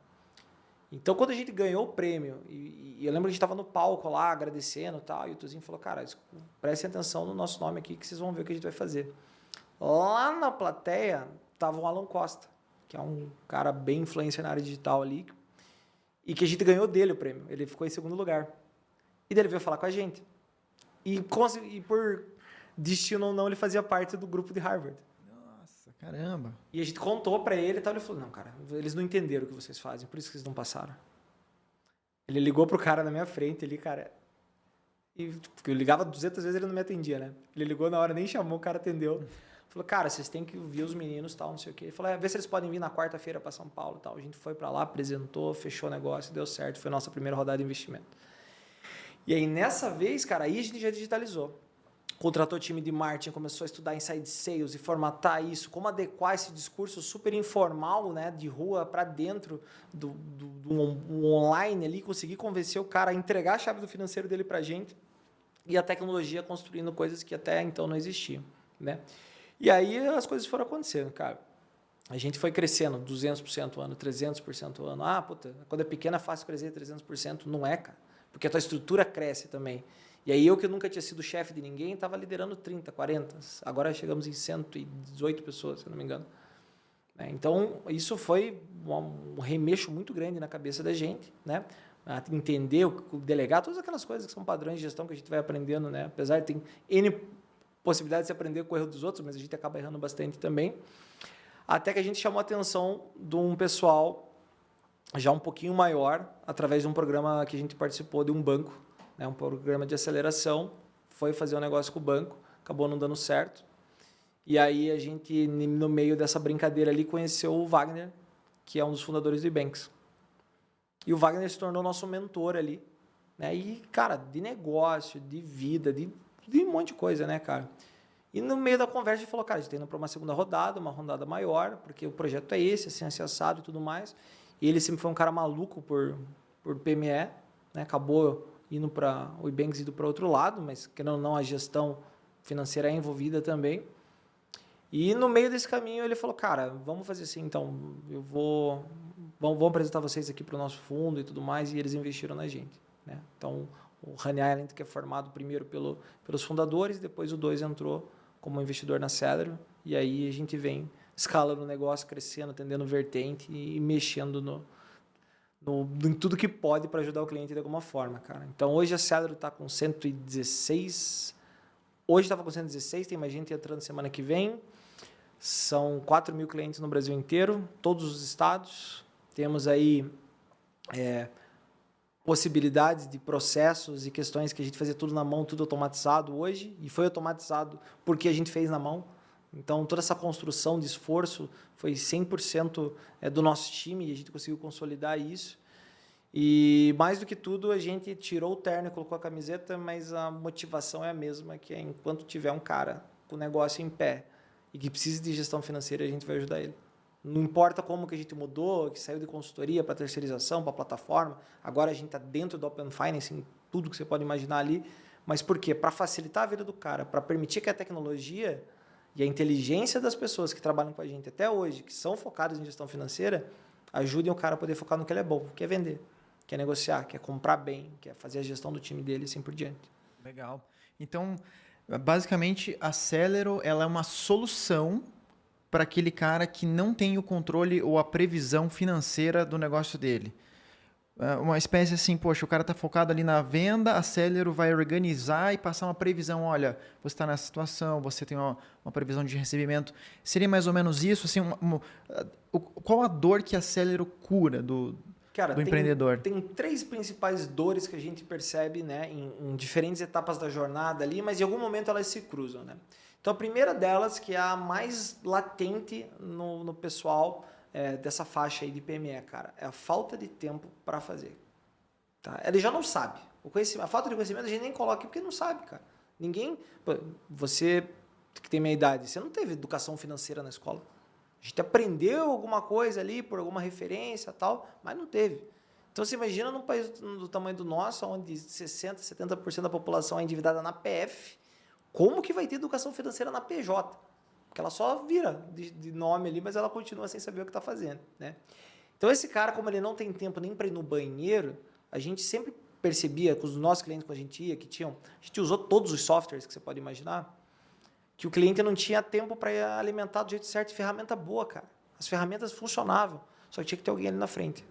Então, quando a gente ganhou o prêmio, e eu lembro que a gente estava no palco lá, agradecendo e tal, e o Tuzinho falou, cara, prestem atenção no nosso nome aqui, que vocês vão ver o que a gente vai fazer. Lá na plateia, estava o Alan Costa, que é um cara bem influencer na área digital ali, e que a gente ganhou dele o prêmio. Ele ficou em segundo lugar. E daí ele veio falar com a gente. E por destino ou não, ele fazia parte do grupo de Harvard. Nossa, caramba. E a gente contou pra ele e tal, ele falou, não, cara, eles não entenderam o que vocês fazem, por isso que vocês não passaram. Ele ligou pro cara na minha frente ali, cara, e tipo, eu ligava 200 vezes, ele não me atendia, né? Ele ligou na hora, nem chamou, o cara atendeu. Falou, cara, vocês têm que ouvir os meninos, tal, não sei o quê. Ele falou, vê se eles podem vir na quarta-feira para São Paulo e tal. A gente foi para lá, apresentou, fechou o negócio, deu certo, foi a nossa primeira rodada de investimento. E aí, nessa vez, cara, aí a gente já digitalizou. Contratou time de marketing, começou a estudar inside sales e formatar isso, como adequar esse discurso super informal, né, de rua para dentro do online ali, conseguir convencer o cara a entregar a chave do financeiro dele para a gente e a tecnologia construindo coisas que até então não existiam, né? E aí as coisas foram acontecendo, cara. A gente foi crescendo 200% ao ano, 300% ao ano. Ah, puta, quando é pequeno é fácil crescer 300%. Não é, cara. Porque a tua estrutura cresce também. E aí eu, que nunca tinha sido chefe de ninguém, estava liderando 30, 40. Agora chegamos em 118 pessoas, se eu não me engano. Então, isso foi um remexo muito grande na cabeça da gente, né? A entender, o delegar, todas aquelas coisas que são padrões de gestão que a gente vai aprendendo, né? Apesar de ter N possibilidade de se aprender com o erro dos outros, mas a gente acaba errando bastante também. Até que a gente chamou a atenção de um pessoal já um pouquinho maior, através de um programa que a gente participou de um banco, né, um programa de aceleração, foi fazer um negócio com o banco, acabou não dando certo. E aí a gente, no meio dessa brincadeira ali, conheceu o Wagner, que é um dos fundadores do Ebanks. E o Wagner se tornou nosso mentor ali, né? E, cara, de negócio, de vida, de um monte de coisa, né, cara? E no meio da conversa a gente falou, cara, a gente está indo para uma segunda rodada, uma rodada maior, porque o projeto é esse, assim, assado e tudo mais. E ele sempre foi um cara maluco por PME, né? Acabou indo para o Ebanks, indo para outro lado, mas querendo ou não, a gestão financeira é envolvida também. E no meio desse caminho ele falou, cara, vamos fazer assim, então, vamos apresentar vocês aqui para o nosso fundo e tudo mais, e eles investiram na gente, né? Então, o Honey Island, que é formado primeiro pelos fundadores, depois o 2 entrou como investidor na Celero, e aí a gente vem escalando o negócio, crescendo, atendendo vertente e mexendo em tudo que pode para ajudar o cliente de alguma forma, cara. Então, hoje a Celero está com 116, hoje estava com 116, tem mais gente entrando semana que vem, são 4 mil clientes no Brasil inteiro, todos os estados, temos aí possibilidades de processos e questões que a gente fazia tudo na mão, tudo automatizado hoje, e foi automatizado porque a gente fez na mão. Então, toda essa construção de esforço foi 100% do nosso time e a gente conseguiu consolidar isso. E, mais do que tudo, a gente tirou o terno e colocou a camiseta, mas a motivação é a mesma, que é enquanto tiver um cara com o negócio em pé e que precisa de gestão financeira, a gente vai ajudar ele. Não importa como que a gente mudou, que saiu de consultoria para terceirização, para plataforma, agora a gente está dentro do Open Finance, em tudo que você pode imaginar ali. Mas por quê? Para facilitar a vida do cara, para permitir que a tecnologia e a inteligência das pessoas que trabalham com a gente até hoje, que são focadas em gestão financeira, ajudem o cara a poder focar no que ele é bom, que é vender, quer negociar, quer comprar bem, quer fazer a gestão do time dele e assim por diante. Legal. Então, basicamente, a Celero, ela é uma solução para aquele cara que não tem o controle ou a previsão financeira do negócio dele. Uma espécie assim, poxa, o cara está focado ali na venda, a Celero vai organizar e passar uma previsão. Olha, você está nessa situação, você tem uma previsão de recebimento. Seria mais ou menos isso? Assim, qual a dor que a Celero cura do empreendedor? Tem 3 principais dores que a gente percebe, né, em diferentes etapas da jornada ali, mas em algum momento elas se cruzam, né? Então, a primeira delas, que é a mais latente no pessoal dessa faixa aí de PME, cara, é a falta de tempo para fazer. Tá? Ele já não sabe. A falta de conhecimento a gente nem coloca aqui porque não sabe, cara. Ninguém... Você que tem minha idade, você não teve educação financeira na escola. A gente aprendeu alguma coisa ali por alguma referência e tal, mas não teve. Então, você imagina num país do tamanho do nosso, onde 60%, 70% da população é endividada na PF, como que vai ter educação financeira na PJ? Porque ela só vira de nome ali, mas ela continua sem saber o que está fazendo, né? Então, esse cara, como ele não tem tempo nem para ir no banheiro, a gente sempre percebia com os nossos clientes, quando a gente ia, a gente usou todos os softwares que você pode imaginar, que o cliente não tinha tempo para alimentar do jeito certo. Ferramenta boa, cara. As ferramentas funcionavam, só que tinha que ter alguém ali na frente.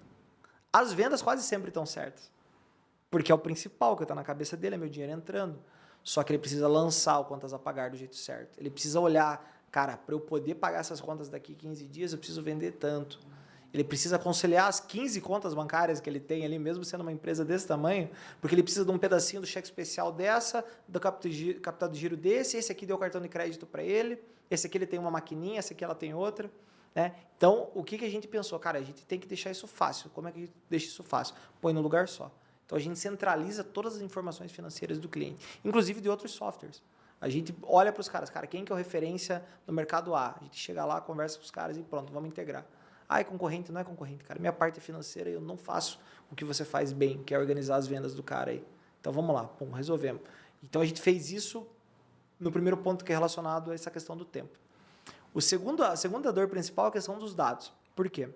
As vendas quase sempre estão certas, porque é o principal que está na cabeça dele, é meu dinheiro entrando. Só que ele precisa lançar o contas a pagar do jeito certo. Ele precisa olhar, cara, para eu poder pagar essas contas daqui 15 dias, eu preciso vender tanto. Ele precisa conciliar as 15 contas bancárias que ele tem ali, mesmo sendo uma empresa desse tamanho, porque ele precisa de um pedacinho do cheque especial dessa, do capital de giro desse, esse aqui deu cartão de crédito para ele, esse aqui ele tem uma maquininha, esse aqui ela tem outra. Né? Então, o que a gente pensou? Cara, a gente tem que deixar isso fácil. Como é que a gente deixa isso fácil? Põe no lugar só. Então, a gente centraliza todas as informações financeiras do cliente, inclusive de outros softwares. A gente olha para os caras, cara, quem que é a referência no mercado A? A gente chega lá, conversa com os caras e pronto, vamos integrar. Ah, é concorrente? Não é concorrente, cara. Minha parte é financeira, eu não faço o que você faz bem, que é organizar as vendas do cara aí. Então, vamos lá, pum, resolvemos. Então, a gente fez isso no primeiro ponto, que é relacionado a essa questão do tempo. A segunda dor principal é a questão dos dados. Por quê?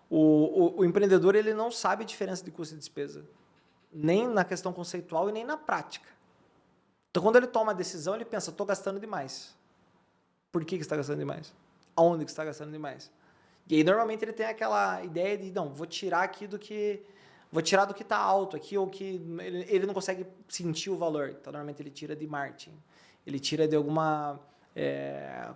O empreendedor ele não sabe a diferença de custo e despesa, nem na questão conceitual e nem na prática. Então, quando ele toma a decisão, ele pensa, estou gastando demais. Por que você está gastando demais? Aonde que você está gastando demais? E aí, normalmente, ele tem aquela ideia de, não, vou tirar do que está alto aqui, ou que ele não consegue sentir o valor. Então, normalmente, ele tira de marketing. Ele tira de alguma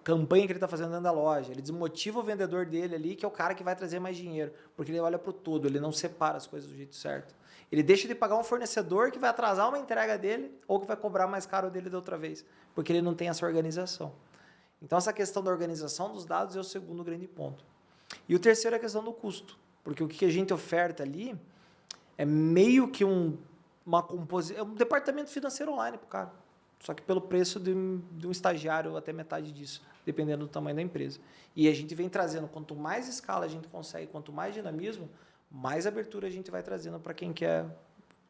campanha que ele está fazendo dentro da loja. Ele desmotiva o vendedor dele ali, que é o cara que vai trazer mais dinheiro, porque ele olha para o todo, ele não separa as coisas do jeito certo. Ele deixa de pagar um fornecedor que vai atrasar uma entrega dele ou que vai cobrar mais caro dele da outra vez, porque ele não tem essa organização. Então, essa questão da organização dos dados é o segundo grande ponto. E o terceiro é a questão do custo, porque o que a gente oferta ali é meio que uma composição, é um departamento financeiro online para o cara, só que pelo preço de um estagiário, até metade disso, dependendo do tamanho da empresa. E a gente vem trazendo, quanto mais escala a gente consegue, quanto mais dinamismo, mais abertura a gente vai trazendo para quem quer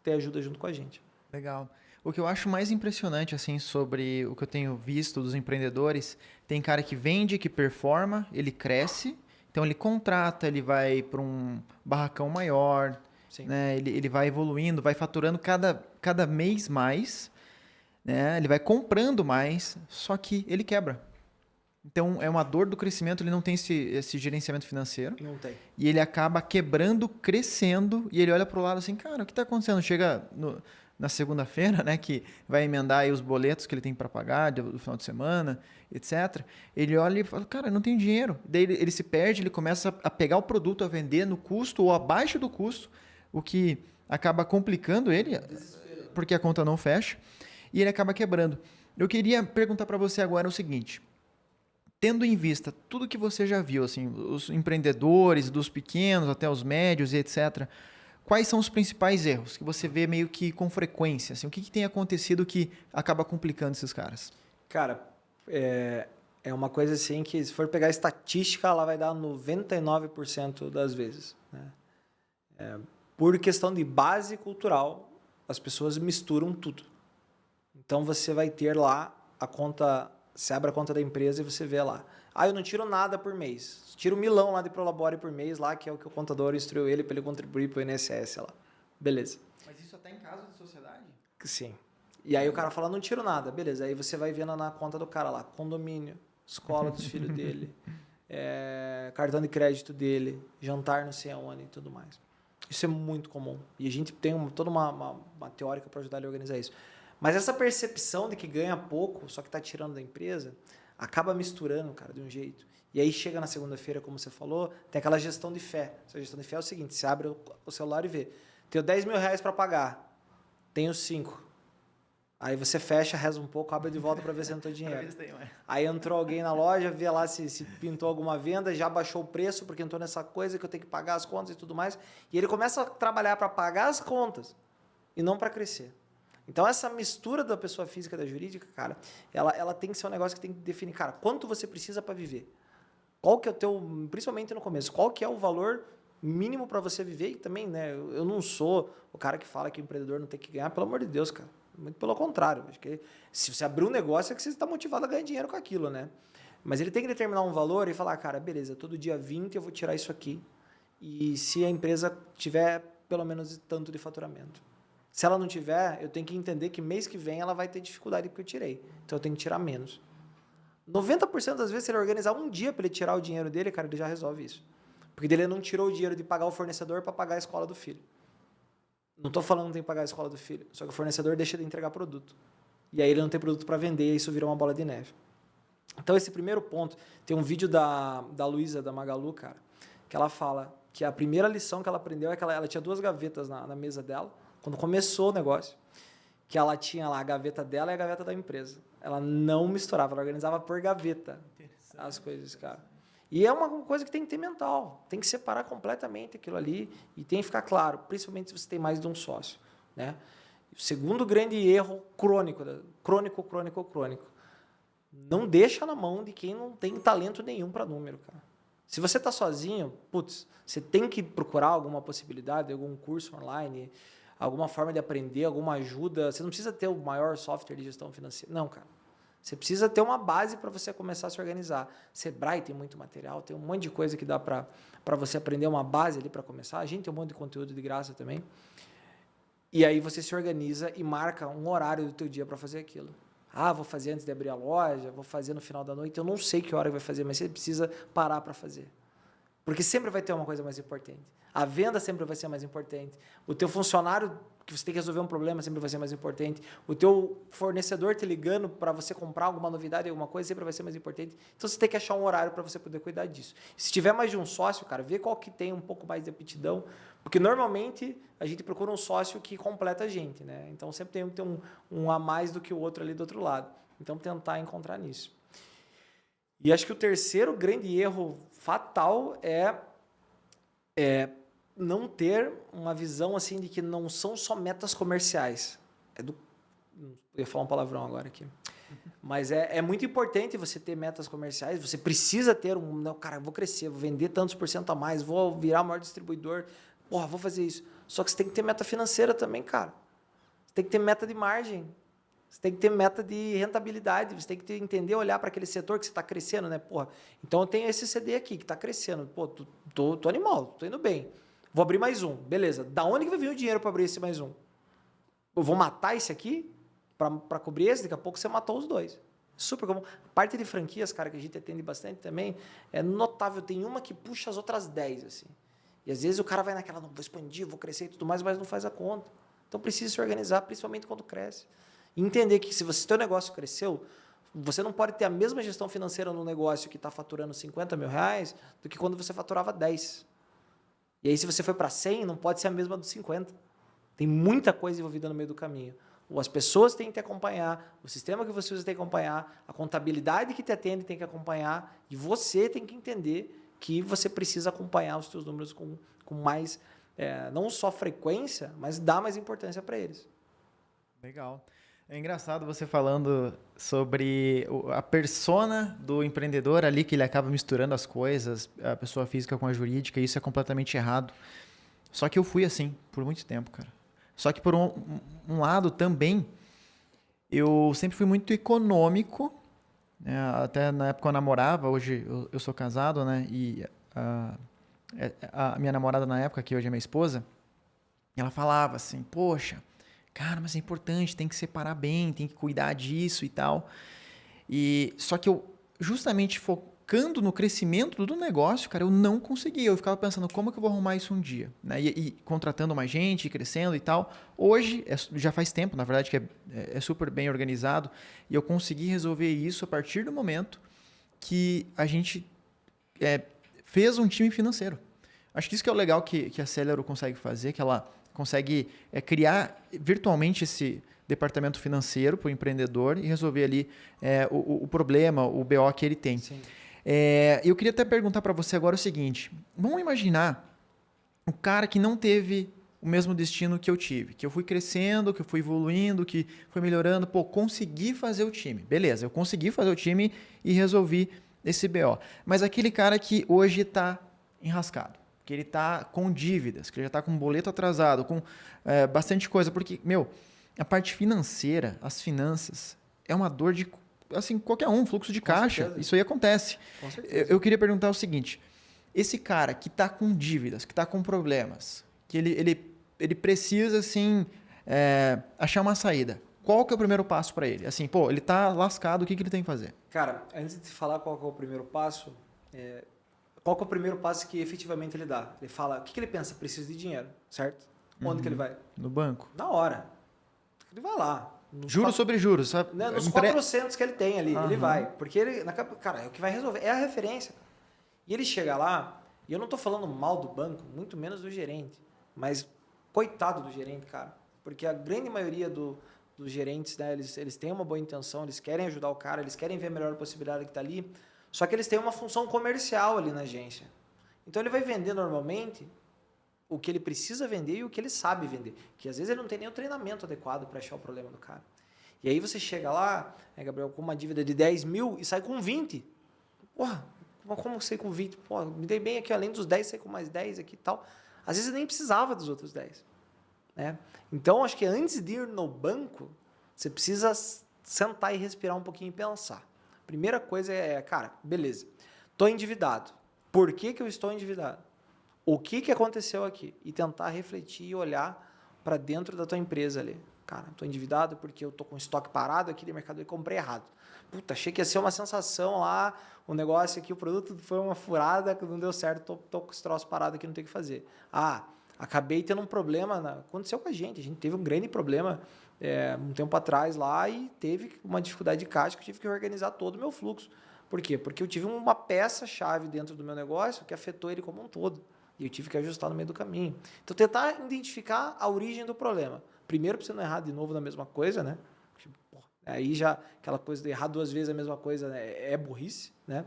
ter ajuda junto com a gente. Legal. O que eu acho mais impressionante assim sobre o que eu tenho visto dos empreendedores, tem cara que vende, que performa, ele cresce, então ele contrata, ele vai para um barracão maior, né? Ele vai evoluindo, vai faturando cada mês mais, né? Ele vai comprando mais, só que ele quebra. Então, é uma dor do crescimento, ele não tem esse gerenciamento financeiro. Não tem. E ele acaba quebrando, crescendo, e ele olha para o lado assim, cara, o que está acontecendo? Chega na segunda-feira, né, que vai emendar aí os boletos que ele tem para pagar do final de semana, etc. Ele olha e fala, cara, não tenho dinheiro. Daí ele se perde, ele começa a pegar o produto a vender no custo ou abaixo do custo, o que acaba complicando ele, porque a conta não fecha, e ele acaba quebrando. Eu queria perguntar para você agora o seguinte, tendo em vista tudo que você já viu, assim, os empreendedores, dos pequenos até os médios e etc., quais são os principais erros que você vê meio que com frequência? Assim, o que tem acontecido que acaba complicando esses caras? Cara, é uma coisa assim que, se for pegar a estatística, ela vai dar 99% das vezes. Né? Por questão de base cultural, as pessoas misturam tudo. Então, você vai ter lá a conta... Você abre a conta da empresa e você vê lá. Eu não tiro nada por mês. Tiro 1.000 lá de Prolabore por mês, lá, que é o que o contador instruiu ele para ele contribuir para o INSS lá. Beleza. Mas isso até em caso de sociedade? Sim. E aí o cara fala, não tiro nada. Beleza. Aí você vai vendo na conta do cara lá, condomínio, escola dos filhos dele, cartão de crédito dele, jantar não sei aonde e tudo mais. Isso é muito comum. E a gente tem toda uma teórica para ajudar ele a organizar isso. Mas essa percepção de que ganha pouco, só que está tirando da empresa, acaba misturando, cara, de um jeito. E aí chega na segunda-feira, como você falou, tem aquela gestão de fé. Essa gestão de fé é o seguinte, você abre o celular e vê. Tenho 10 mil reais para pagar, tenho 5. Aí você fecha, reza um pouco, abre de volta para ver se entrou dinheiro. Aí entrou alguém na loja, vê lá se pintou alguma venda, já baixou o preço porque entrou nessa coisa que eu tenho que pagar as contas e tudo mais. E ele começa a trabalhar para pagar as contas e não para crescer. Então, essa mistura da pessoa física e da jurídica, cara, ela tem que ser um negócio que tem que definir, cara, quanto você precisa para viver. Qual que é o teu, principalmente no começo, qual que é o valor mínimo para você viver? E também, né, eu não sou o cara que fala que o empreendedor não tem que ganhar, pelo amor de Deus, cara. Muito pelo contrário. Acho que se você abrir um negócio é que você está motivado a ganhar dinheiro com aquilo, né? Mas ele tem que determinar um valor e falar, cara, beleza, todo dia 20 eu vou tirar isso aqui. E se a empresa tiver pelo menos tanto de faturamento. Se ela não tiver, eu tenho que entender que mês que vem ela vai ter dificuldade porque eu tirei. Então eu tenho que tirar menos. 90% das vezes, se ele organizar um dia para ele tirar o dinheiro dele, cara, ele já resolve isso. Porque ele não tirou o dinheiro de pagar o fornecedor para pagar a escola do filho. Não estou falando que tem que pagar a escola do filho, só que o fornecedor deixa de entregar produto. E aí ele não tem produto para vender e isso vira uma bola de neve. Então, esse primeiro ponto, tem um vídeo da Luísa, da Magalu, cara, que ela fala que a primeira lição que ela aprendeu é que ela tinha 2 gavetas na mesa dela, quando começou o negócio, que ela tinha lá a gaveta dela e a gaveta da empresa. Ela não misturava, ela organizava por gaveta as coisas, cara. E é uma coisa que tem que ter mental, tem que separar completamente aquilo ali e tem que ficar claro, principalmente se você tem mais de um sócio, né? O segundo grande erro crônico, não deixa na mão de quem não tem talento nenhum para número, cara. Se você está sozinho, putz, você tem que procurar alguma possibilidade, algum curso online, alguma forma de aprender, alguma ajuda. Você não precisa ter o maior software de gestão financeira, não, cara. Você precisa ter uma base para você começar a se organizar. Sebrae tem muito material, tem um monte de coisa que dá para você aprender uma base ali para começar. A gente tem um monte de conteúdo de graça também. E aí você se organiza e marca um horário do teu dia para fazer aquilo. Ah, vou fazer antes de abrir a loja, vou fazer no final da noite. Eu não sei que hora vai fazer, mas você precisa parar para fazer. Porque sempre vai ter uma coisa mais importante. A venda sempre vai ser mais importante. O teu funcionário, que você tem que resolver um problema, sempre vai ser mais importante. O teu fornecedor te ligando para você comprar alguma novidade, alguma coisa, sempre vai ser mais importante. Então, você tem que achar um horário para você poder cuidar disso. Se tiver mais de um sócio, cara, vê qual que tem um pouco mais de aptidão. Porque, normalmente, a gente procura um sócio que completa a gente, né? Então, sempre tem que ter um a mais do que o outro ali do outro lado. Então, tentar encontrar nisso. E acho que o terceiro grande erro fatal é não ter uma visão assim de que não são só metas comerciais. Eu ia falar um palavrão agora aqui. Mas é muito importante você ter metas comerciais. Você precisa ter não, cara, eu vou crescer, vou vender tantos % a mais, vou virar o maior distribuidor. Porra, vou fazer isso. Só que você tem que ter meta financeira também, cara. Você tem que ter meta de margem. Você tem que ter meta de rentabilidade, você tem que entender, olhar para aquele setor que você está crescendo, né? Porra, então eu tenho esse CD aqui que está crescendo. Pô, tô animal, tô indo bem. Vou abrir mais um, beleza. Da onde que vai vir o dinheiro para abrir esse mais um? Eu vou matar esse aqui para cobrir esse? Daqui a pouco você matou os dois. Super comum. A parte de franquias, cara, que a gente atende bastante também, é notável. Tem uma que puxa as outras 10, assim. E às vezes o cara vai naquela, não, vou expandir, vou crescer e tudo mais, mas não faz a conta. Então precisa se organizar, principalmente quando cresce. Entender que se o seu negócio cresceu, você não pode ter a mesma gestão financeira no negócio que está faturando 50 mil reais do que quando você faturava 10. E aí, se você foi para 100, não pode ser a mesma dos 50. Tem muita coisa envolvida no meio do caminho. As pessoas têm que te acompanhar, o sistema que você usa tem que acompanhar, a contabilidade que te atende tem que acompanhar, e você tem que entender que você precisa acompanhar os seus números com mais, não só frequência, mas dar mais importância para eles. Legal. É engraçado você falando sobre a persona do empreendedor ali, que ele acaba misturando as coisas, a pessoa física com a jurídica, e isso é completamente errado. Só que eu fui assim por muito tempo, cara. Só que por um lado também, eu sempre fui muito econômico, né? Até na época eu namorava, hoje eu sou casado, né? E a minha namorada na época, que hoje é minha esposa, ela falava assim, poxa, cara, mas é importante, tem que separar bem, tem que cuidar disso e tal. E só que eu, justamente focando no crescimento do negócio, cara, eu não conseguia. Eu ficava pensando, como que eu vou arrumar isso um dia? Né? E contratando mais gente, crescendo e tal. Hoje, já faz tempo, na verdade, que é super bem organizado. E eu consegui resolver isso a partir do momento que a gente fez um time financeiro. Acho que isso que é o legal que a Celero consegue fazer, que ela consegue criar virtualmente esse departamento financeiro para o empreendedor e resolver ali o problema, o BO que ele tem. Sim. Eu queria até perguntar para você agora o seguinte, vamos imaginar o cara que não teve o mesmo destino que eu tive, que eu fui crescendo, que eu fui evoluindo, que foi melhorando, consegui fazer o time. Beleza, eu consegui fazer o time e resolvi esse BO. Mas aquele cara que hoje está enrascado, que ele está com dívidas, que ele já está com um boleto atrasado, com bastante coisa, porque, a parte financeira, as finanças, é uma dor de, assim, qualquer fluxo de caixa, certeza. isso aí acontece. Com certeza. Eu queria perguntar o seguinte, esse cara que está com dívidas, que está com problemas, que ele precisa, assim, achar uma saída, qual que é o primeiro passo para ele? Assim, ele está lascado, o que ele tem que fazer? Cara, antes de falar qual que é o primeiro passo, qual que é o primeiro passo que efetivamente ele dá? Ele fala, o que ele pensa? Preciso de dinheiro, certo? Onde que ele vai? No banco. Na hora. Ele vai lá. Juros sobre juros, sabe? Né, nos 400 que ele tem ali, ele vai. Porque ele, cara, é o que vai resolver, é a referência. E ele chega lá, e eu não estou falando mal do banco, muito menos do gerente, mas coitado do gerente, cara. Porque a grande maioria dos gerentes, né, eles têm uma boa intenção, eles querem ajudar o cara, eles querem ver a melhor possibilidade que está ali, só que eles têm uma função comercial ali na agência. Então ele vai vender normalmente o que ele precisa vender e o que ele sabe vender. Que às vezes ele não tem nem o treinamento adequado para achar o problema do cara. E aí você chega lá, Gabriel, com uma dívida de 10 mil e sai com 20. Porra, como eu sei com 20? Pô, me dei bem aqui, além dos 10, sei com mais 10 aqui e tal. Às vezes eu nem precisava dos outros 10. Né? Então, acho que antes de ir no banco, você precisa sentar e respirar um pouquinho e pensar. Primeira coisa cara, beleza, estou endividado. Por que eu estou endividado? O que aconteceu aqui? E tentar refletir e olhar para dentro da tua empresa ali. Cara, estou endividado porque eu estou com estoque parado aqui de mercadoria e comprei errado. Puta, achei que ia ser uma sensação lá, o negócio aqui, o produto foi uma furada, que não deu certo, tô com esse troço parado aqui, não tem o que fazer. Acabei tendo um problema, aconteceu com a gente teve um grande problema um tempo atrás lá e teve uma dificuldade de caixa que eu tive que organizar todo o meu fluxo. Por quê? Porque eu tive uma peça-chave dentro do meu negócio que afetou ele como um todo. E eu tive que ajustar no meio do caminho. Então, tentar identificar a origem do problema. Primeiro, para você não errar de novo na mesma coisa, né? Aí já aquela coisa de errar 2 vezes a mesma coisa, né? É burrice, né?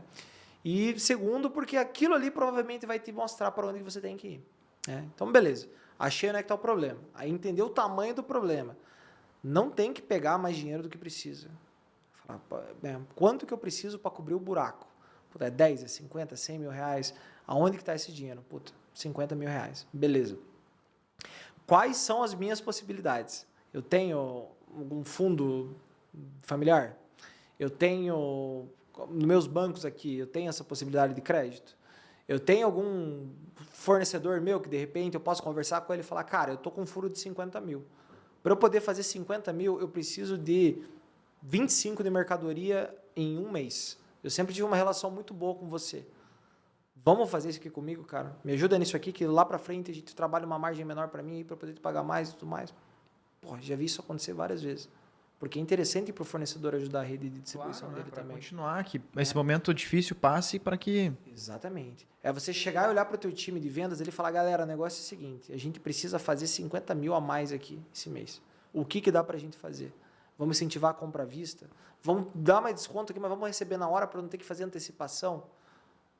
E segundo, porque aquilo ali provavelmente vai te mostrar para onde você tem que ir. Né? Então, beleza. Achei onde é que está o problema. Aí entender o tamanho do problema. Não tem que pegar mais dinheiro do que precisa. Falar, quanto que eu preciso para cobrir o buraco? Puta, é 10, é 50, 100 mil reais? Aonde que está esse dinheiro? Puta, 50 mil reais. Beleza. Quais são as minhas possibilidades? Eu tenho um fundo familiar? Eu tenho, nos meus bancos aqui, eu tenho essa possibilidade de crédito? Eu tenho algum fornecedor meu que, de repente, eu posso conversar com ele e falar, cara, eu estou com um furo de 50 mil. Para eu poder fazer 50 mil, eu preciso de 25 de mercadoria em um mês. Eu sempre tive uma relação muito boa com você. Vamos fazer isso aqui comigo, cara? Me ajuda nisso aqui, que lá para frente a gente trabalha uma margem menor para mim, para poder te pagar mais e tudo mais. Pô, já vi isso acontecer várias vezes. Porque é interessante para o fornecedor ajudar a rede de distribuição dele também. Continuar, que esse momento difícil passe para que... Exatamente. É você chegar e olhar para o teu time de vendas e falar, galera, o negócio é o seguinte, a gente precisa fazer 50 mil a mais aqui esse mês. O que dá para a gente fazer? Vamos incentivar a compra à vista? Vamos dar mais desconto aqui, mas vamos receber na hora para não ter que fazer antecipação?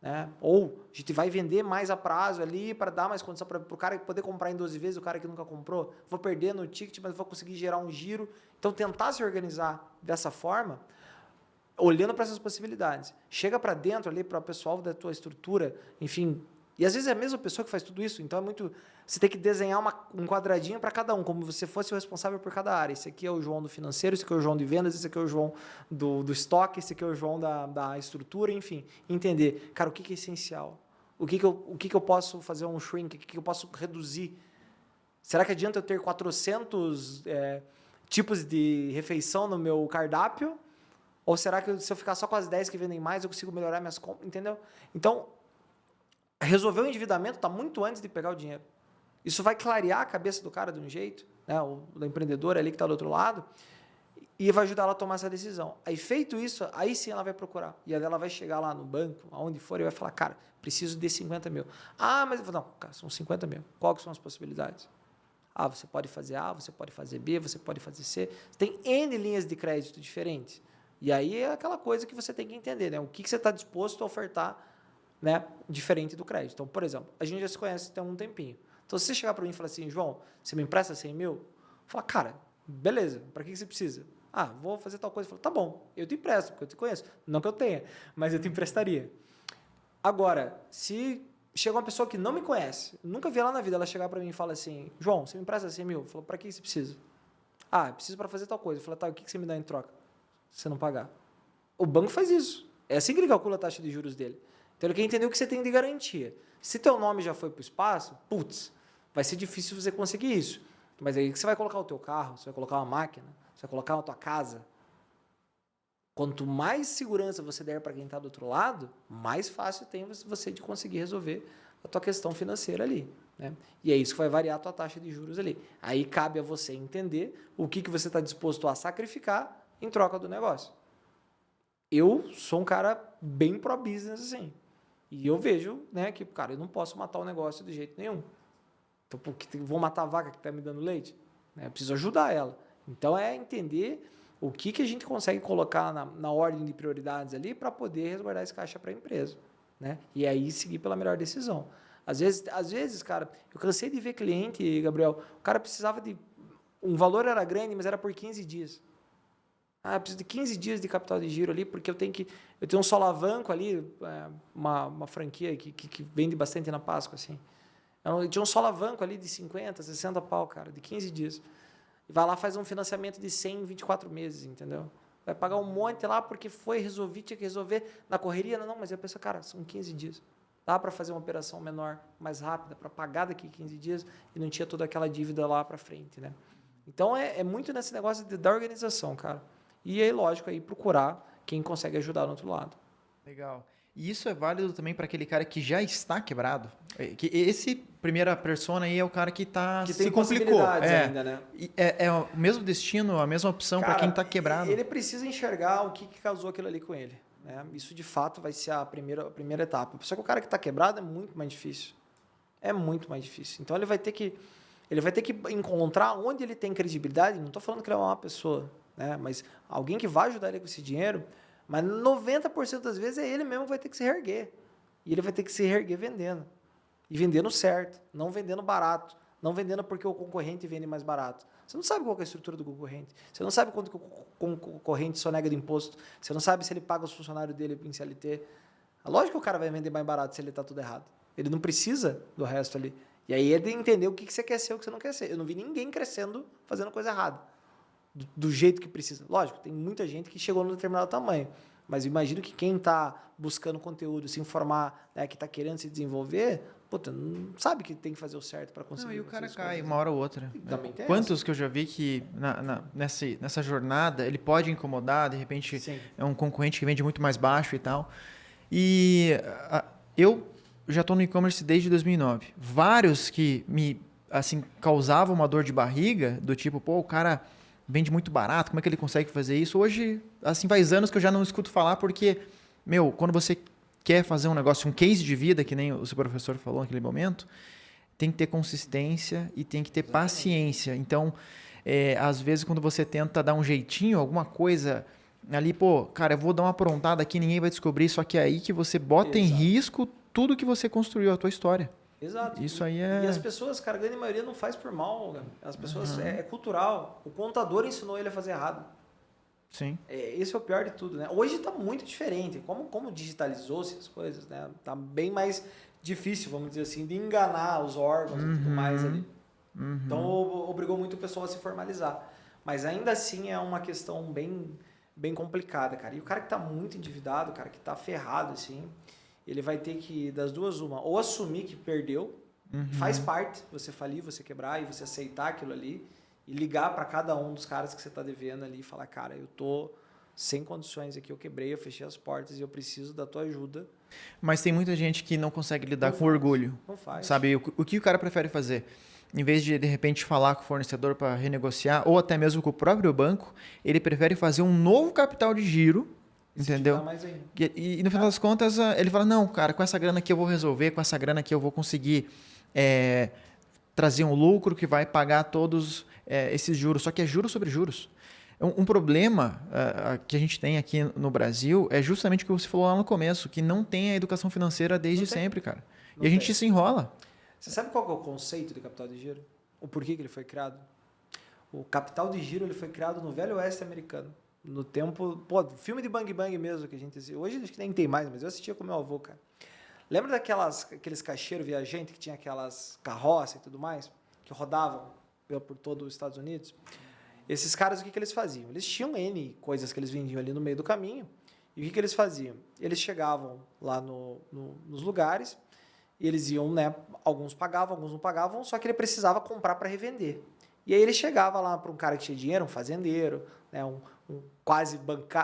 Né? Ou a gente vai vender mais a prazo ali para dar mais condição para o cara poder comprar em 12 vezes, o cara que nunca comprou. Vou perder no ticket, mas vou conseguir gerar um giro. Então, tentar se organizar dessa forma, olhando para essas possibilidades. Chega para dentro ali, para o pessoal da tua estrutura, enfim. E às vezes é a mesma pessoa que faz tudo isso, então é muito... Você tem que desenhar um quadradinho para cada um, como se você fosse o responsável por cada área. Esse aqui é o João do financeiro, esse aqui é o João de vendas, esse aqui é o João do estoque, esse aqui é o João da estrutura, enfim. Entender, cara, o que é essencial? O que eu posso fazer um shrink? O que eu posso reduzir? Será que adianta eu ter 400 tipos de refeição no meu cardápio? Ou será que se eu ficar só com as 10 que vendem mais, eu consigo melhorar minhas compras? Entendeu? Então, resolver o endividamento está muito antes de pegar o dinheiro. Isso vai clarear a cabeça do cara de um jeito, né? O da empreendedora ali que está do outro lado, e vai ajudar ela a tomar essa decisão. Aí, feito isso, aí sim ela vai procurar. E ela vai chegar lá no banco, aonde for, e vai falar, cara, preciso de 50 mil. Ah, mas eu vou, não, cara, são 50 mil. Qual que são as possibilidades? Ah, você pode fazer A, você pode fazer B, você pode fazer C. Tem N linhas de crédito diferentes. E aí é aquela coisa que você tem que entender, né? O que você está disposto a ofertar, né, diferente do crédito. Então, por exemplo, a gente já se conhece tem um tempinho. Então, se você chegar para mim e falar assim, João, você me empresta 100 mil? Eu falo, cara, beleza, para que você precisa? Ah, vou fazer tal coisa. Eu falo, tá bom, eu te empresto, porque eu te conheço. Não que eu tenha, mas eu te emprestaria. Agora, se chega uma pessoa que não me conhece, nunca vi ela na vida, ela chegar para mim e fala assim, João, você me empresta 100 mil? Eu falo, para que você precisa? Ah, eu preciso para fazer tal coisa. Eu falo, tá, o que você me dá em troca? Se você não pagar. O banco faz isso. É assim que ele calcula a taxa de juros dele. Então, ele quer entender o que você tem de garantia. Se teu nome já foi para o espaço, putz, vai ser difícil você conseguir isso. Mas aí você vai colocar o teu carro, você vai colocar uma máquina, você vai colocar na tua casa. Quanto mais segurança você der para quem está do outro lado, mais fácil tem você de conseguir resolver a tua questão financeira ali. Né? E é isso que vai variar a tua taxa de juros ali. Aí cabe a você entender o que você está disposto a sacrificar em troca do negócio. Eu sou um cara bem pró-business, assim. E eu vejo, né, que, cara, eu não posso matar o negócio de jeito nenhum. Então, porque vou matar a vaca que está me dando leite? Né? Eu preciso ajudar ela. Então, é entender o que a gente consegue colocar na ordem de prioridades ali para poder resguardar esse caixa para a empresa. Né? E aí, seguir pela melhor decisão. Às vezes, cara, eu cansei de ver cliente, Gabriel, o cara precisava de... Um valor era grande, mas era por 15 dias. Ah, eu preciso de 15 dias de capital de giro ali, porque eu tenho um solavanco ali, uma franquia que vende bastante na Páscoa, assim. Eu tinha um solavanco ali de 50, 60 pau, cara, de 15 dias. E vai lá, faz um financiamento de 100 em 24 meses, entendeu? Vai pagar um monte lá porque tinha que resolver na correria. Não, mas eu penso, cara, são 15 dias. Dá para fazer uma operação menor, mais rápida, para pagar daqui 15 dias e não tinha toda aquela dívida lá para frente, né? Então, é muito nesse negócio da organização, cara. E aí, lógico, aí procurar quem consegue ajudar do outro lado. Legal. E isso é válido também para aquele cara que já está quebrado. Que esse primeira persona aí é o cara que se complicou. Ainda, né? É o mesmo destino, a mesma opção para quem está quebrado. Ele precisa enxergar o que causou aquilo ali com ele. Né? Isso, de fato, vai ser a primeira etapa. Só que o cara que está quebrado é muito mais difícil. É muito mais difícil. Então, ele vai ter que encontrar onde ele tem credibilidade. Não estou falando que ele é uma pessoa, né? Mas alguém que vai ajudar ele com esse dinheiro, mas 90% das vezes é ele mesmo que vai ter que se reerguer. E ele vai ter que se reerguer vendendo. E vendendo certo, não vendendo barato, não vendendo porque o concorrente vende mais barato. Você não sabe qual é a estrutura do concorrente. Você não sabe quanto que o concorrente sonega de imposto. Você não sabe se ele paga os funcionários dele em CLT. Lógico que o cara vai vender mais barato se ele está tudo errado. Ele não precisa do resto ali. E aí é de entender o que você quer ser e o que você não quer ser. Eu não vi ninguém crescendo fazendo coisa errada. Do jeito que precisa. Lógico, tem muita gente que chegou num determinado tamanho, mas eu imagino que quem está buscando conteúdo, se informar, né, que está querendo se desenvolver, puta, não sabe que tem que fazer o certo para conseguir. Não, e o cara cai uma hora ou outra. Também tem Quantos essa. Que eu já vi que nessa jornada ele pode incomodar, de repente Sim. é um concorrente que vende muito mais baixo e tal. E eu já estou no e-commerce desde 2009. Vários que me assim causavam uma dor de barriga, do tipo, pô, o cara vende muito barato, como é que ele consegue fazer isso? Hoje, assim, faz anos que eu já não escuto falar, porque, quando você quer fazer um negócio, um case de vida, que nem o seu professor falou naquele momento, tem que ter consistência e tem que ter paciência. Então, às vezes, quando você tenta dar um jeitinho, alguma coisa ali, pô, cara, eu vou dar uma aprontada aqui, ninguém vai descobrir, só que é aí que você bota em risco tudo que você construiu, a tua história. Exato. Isso aí é... E as pessoas, cara, a grande maioria não faz por mal. Né? As pessoas, é cultural. O contador ensinou ele a fazer errado. Sim. Esse é o pior de tudo, né? Hoje está muito diferente. Como digitalizou-se as coisas, né? Tá bem mais difícil, vamos dizer assim, de enganar os órgãos e tudo mais ali. Então, obrigou muito o pessoal a se formalizar. Mas ainda assim é uma questão bem, bem complicada, cara. E o cara que está muito endividado, o cara que está ferrado, assim, ele vai ter que, das duas, uma, ou assumir que perdeu, faz parte você falir, você quebrar e você aceitar aquilo ali e ligar para cada um dos caras que você está devendo ali e falar, cara, eu tô sem condições aqui, eu quebrei, eu fechei as portas e eu preciso da tua ajuda. Mas tem muita gente que não consegue lidar com orgulho. Não faz. Sabe, o que o cara prefere fazer? Em vez de repente, falar com o fornecedor para renegociar, ou até mesmo com o próprio banco, ele prefere fazer um novo capital de giro, entendeu? Mais ainda. E no final das contas, ele fala, não, cara, com essa grana aqui eu vou resolver, com essa grana aqui eu vou conseguir trazer um lucro que vai pagar todos esses juros. Só que é juros sobre juros. Um problema que a gente tem aqui no Brasil é justamente o que você falou lá no começo, que não tem a educação financeira desde sempre, cara. E a gente se enrola. Você sabe qual que é o conceito de capital de giro? O porquê que ele foi criado? O capital de giro ele foi criado no Velho Oeste americano. No tempo... Pô, filme de Bang Bang mesmo que a gente assistia. Hoje acho que nem tem mais, mas eu assistia com meu avô, cara. Lembra aqueles caixeiros viajantes que tinha aquelas carroças e tudo mais? Que rodavam por todo os Estados Unidos? Esses caras, o que eles faziam? Eles tinham N coisas que eles vendiam ali no meio do caminho. E o que eles faziam? Eles chegavam lá nos lugares, e eles iam, né? Alguns pagavam, alguns não pagavam, só que ele precisava comprar para revender. E aí ele chegava lá para um cara que tinha dinheiro, um fazendeiro, né, um quase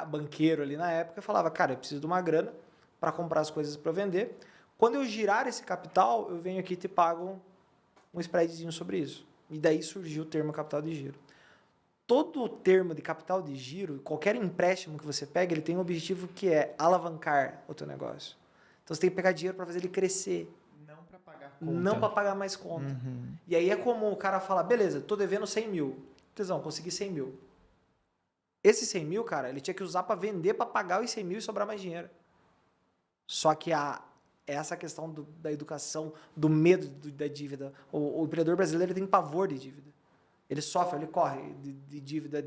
banqueiro ali na época, e falava, cara, eu preciso de uma grana para comprar as coisas para vender. Quando eu girar esse capital, eu venho aqui e te pago um spreadzinho sobre isso. E daí surgiu o termo capital de giro. Todo o termo de capital de giro, qualquer empréstimo que você pega, ele tem um objetivo que é alavancar o teu negócio. Então você tem que pegar dinheiro para fazer ele crescer. Não para pagar conta. Não para pagar mais conta. E aí é como o cara fala, beleza, tô devendo 100 mil. Tesão, consegui 100 mil. Esse 100 mil, cara, ele tinha que usar para vender, para pagar os 100 mil e sobrar mais dinheiro. Só que essa questão da educação, do medo da dívida. O empreendedor brasileiro tem pavor de dívida. Ele sofre, ele corre de dívida,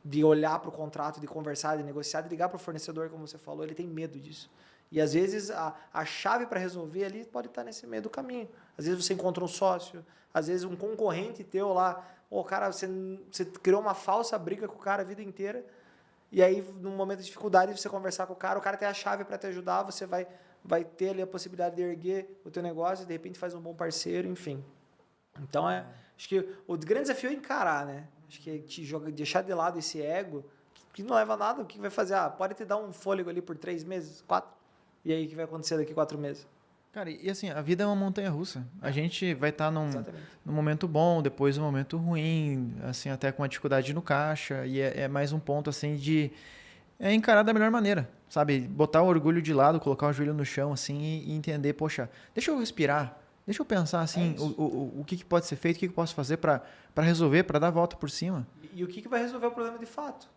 de olhar para o contrato, de conversar, de negociar, de ligar para o fornecedor, como você falou, ele tem medo disso. E às vezes a chave para resolver ali pode estar nesse meio do caminho. Às vezes você encontra um sócio, às vezes um concorrente teu lá, cara, você criou uma falsa briga com o cara a vida inteira, e aí num momento de dificuldade você conversar com o cara tem a chave para te ajudar, você vai ter ali a possibilidade de erguer o teu negócio, de repente faz um bom parceiro, enfim. Então acho que o grande desafio é encarar, né? Acho que deixar de lado esse ego, que não leva a nada. O que vai fazer? Pode te dar um fôlego ali por 3 meses, 4. E aí, o que vai acontecer daqui 4 meses? Cara, e assim, a vida é uma montanha-russa. A gente vai estar num momento bom, depois um momento ruim, assim, até com uma dificuldade no caixa. E é mais um ponto, assim, de encarar da melhor maneira, sabe? Botar o orgulho de lado, colocar o joelho no chão, assim, e entender, poxa, deixa eu respirar. Deixa eu pensar assim, o que pode ser feito, o que eu posso fazer para resolver, para dar a volta por cima. E o que vai resolver o problema de fato?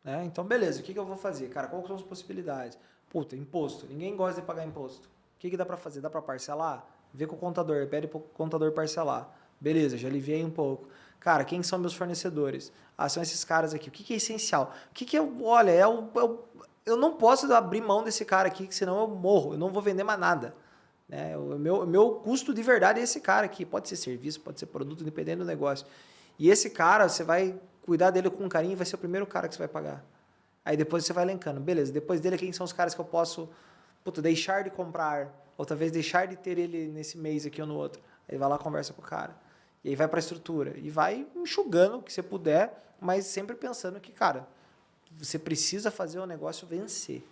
Né? Então, beleza, o que eu vou fazer? Cara, quais são as possibilidades? Puta, imposto. Ninguém gosta de pagar imposto. O que dá para fazer? Dá para parcelar? Vê com o contador, pede para o contador parcelar. Beleza, já aliviei um pouco. Cara, quem são meus fornecedores? São esses caras aqui. O que é essencial? O que é, olha, eu não posso abrir mão desse cara aqui, que senão eu morro, eu não vou vender mais nada. Né? O meu custo de verdade é esse cara aqui. Pode ser serviço, pode ser produto, dependendo do negócio. E esse cara, você vai cuidar dele com carinho, vai ser o primeiro cara que você vai pagar. Aí depois você vai elencando. Beleza, depois dele, quem são os caras que eu posso deixar de comprar? Ou talvez deixar de ter ele nesse mês aqui ou no outro. Aí vai lá, conversa com o cara. E aí vai para a estrutura. E vai enxugando o que você puder, mas sempre pensando que, cara, você precisa fazer o negócio vencer.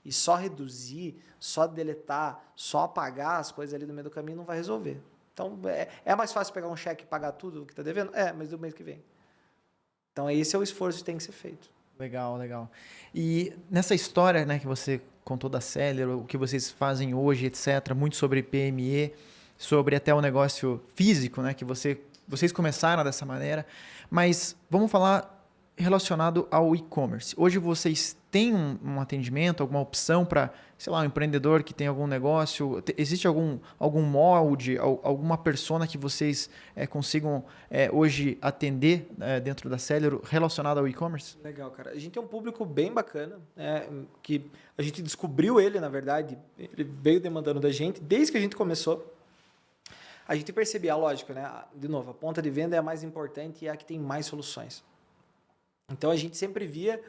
E só reduzir, só deletar, só apagar as coisas ali no meio do caminho não vai resolver. Então, é mais fácil pegar um cheque e pagar tudo o que está devendo? Mas do mês que vem. Então, esse é o esforço que tem que ser feito. Legal, legal. E nessa história, né, que você contou da Celero, o que vocês fazem hoje, etc., muito sobre PME, sobre até o negócio físico, né, que vocês começaram dessa maneira, mas vamos falar relacionado ao e-commerce. Hoje vocês têm um atendimento, alguma opção para, sei lá, um empreendedor que tem algum negócio? Existe algum molde, alguma persona que vocês consigam hoje atender dentro da Celero relacionado ao e-commerce? Legal, cara. A gente tem um público bem bacana, que a gente descobriu ele, na verdade, ele veio demandando da gente desde que a gente começou. A gente percebia, lógico, né? De novo, a ponta de venda é a mais importante e é a que tem mais soluções. Então, a gente sempre via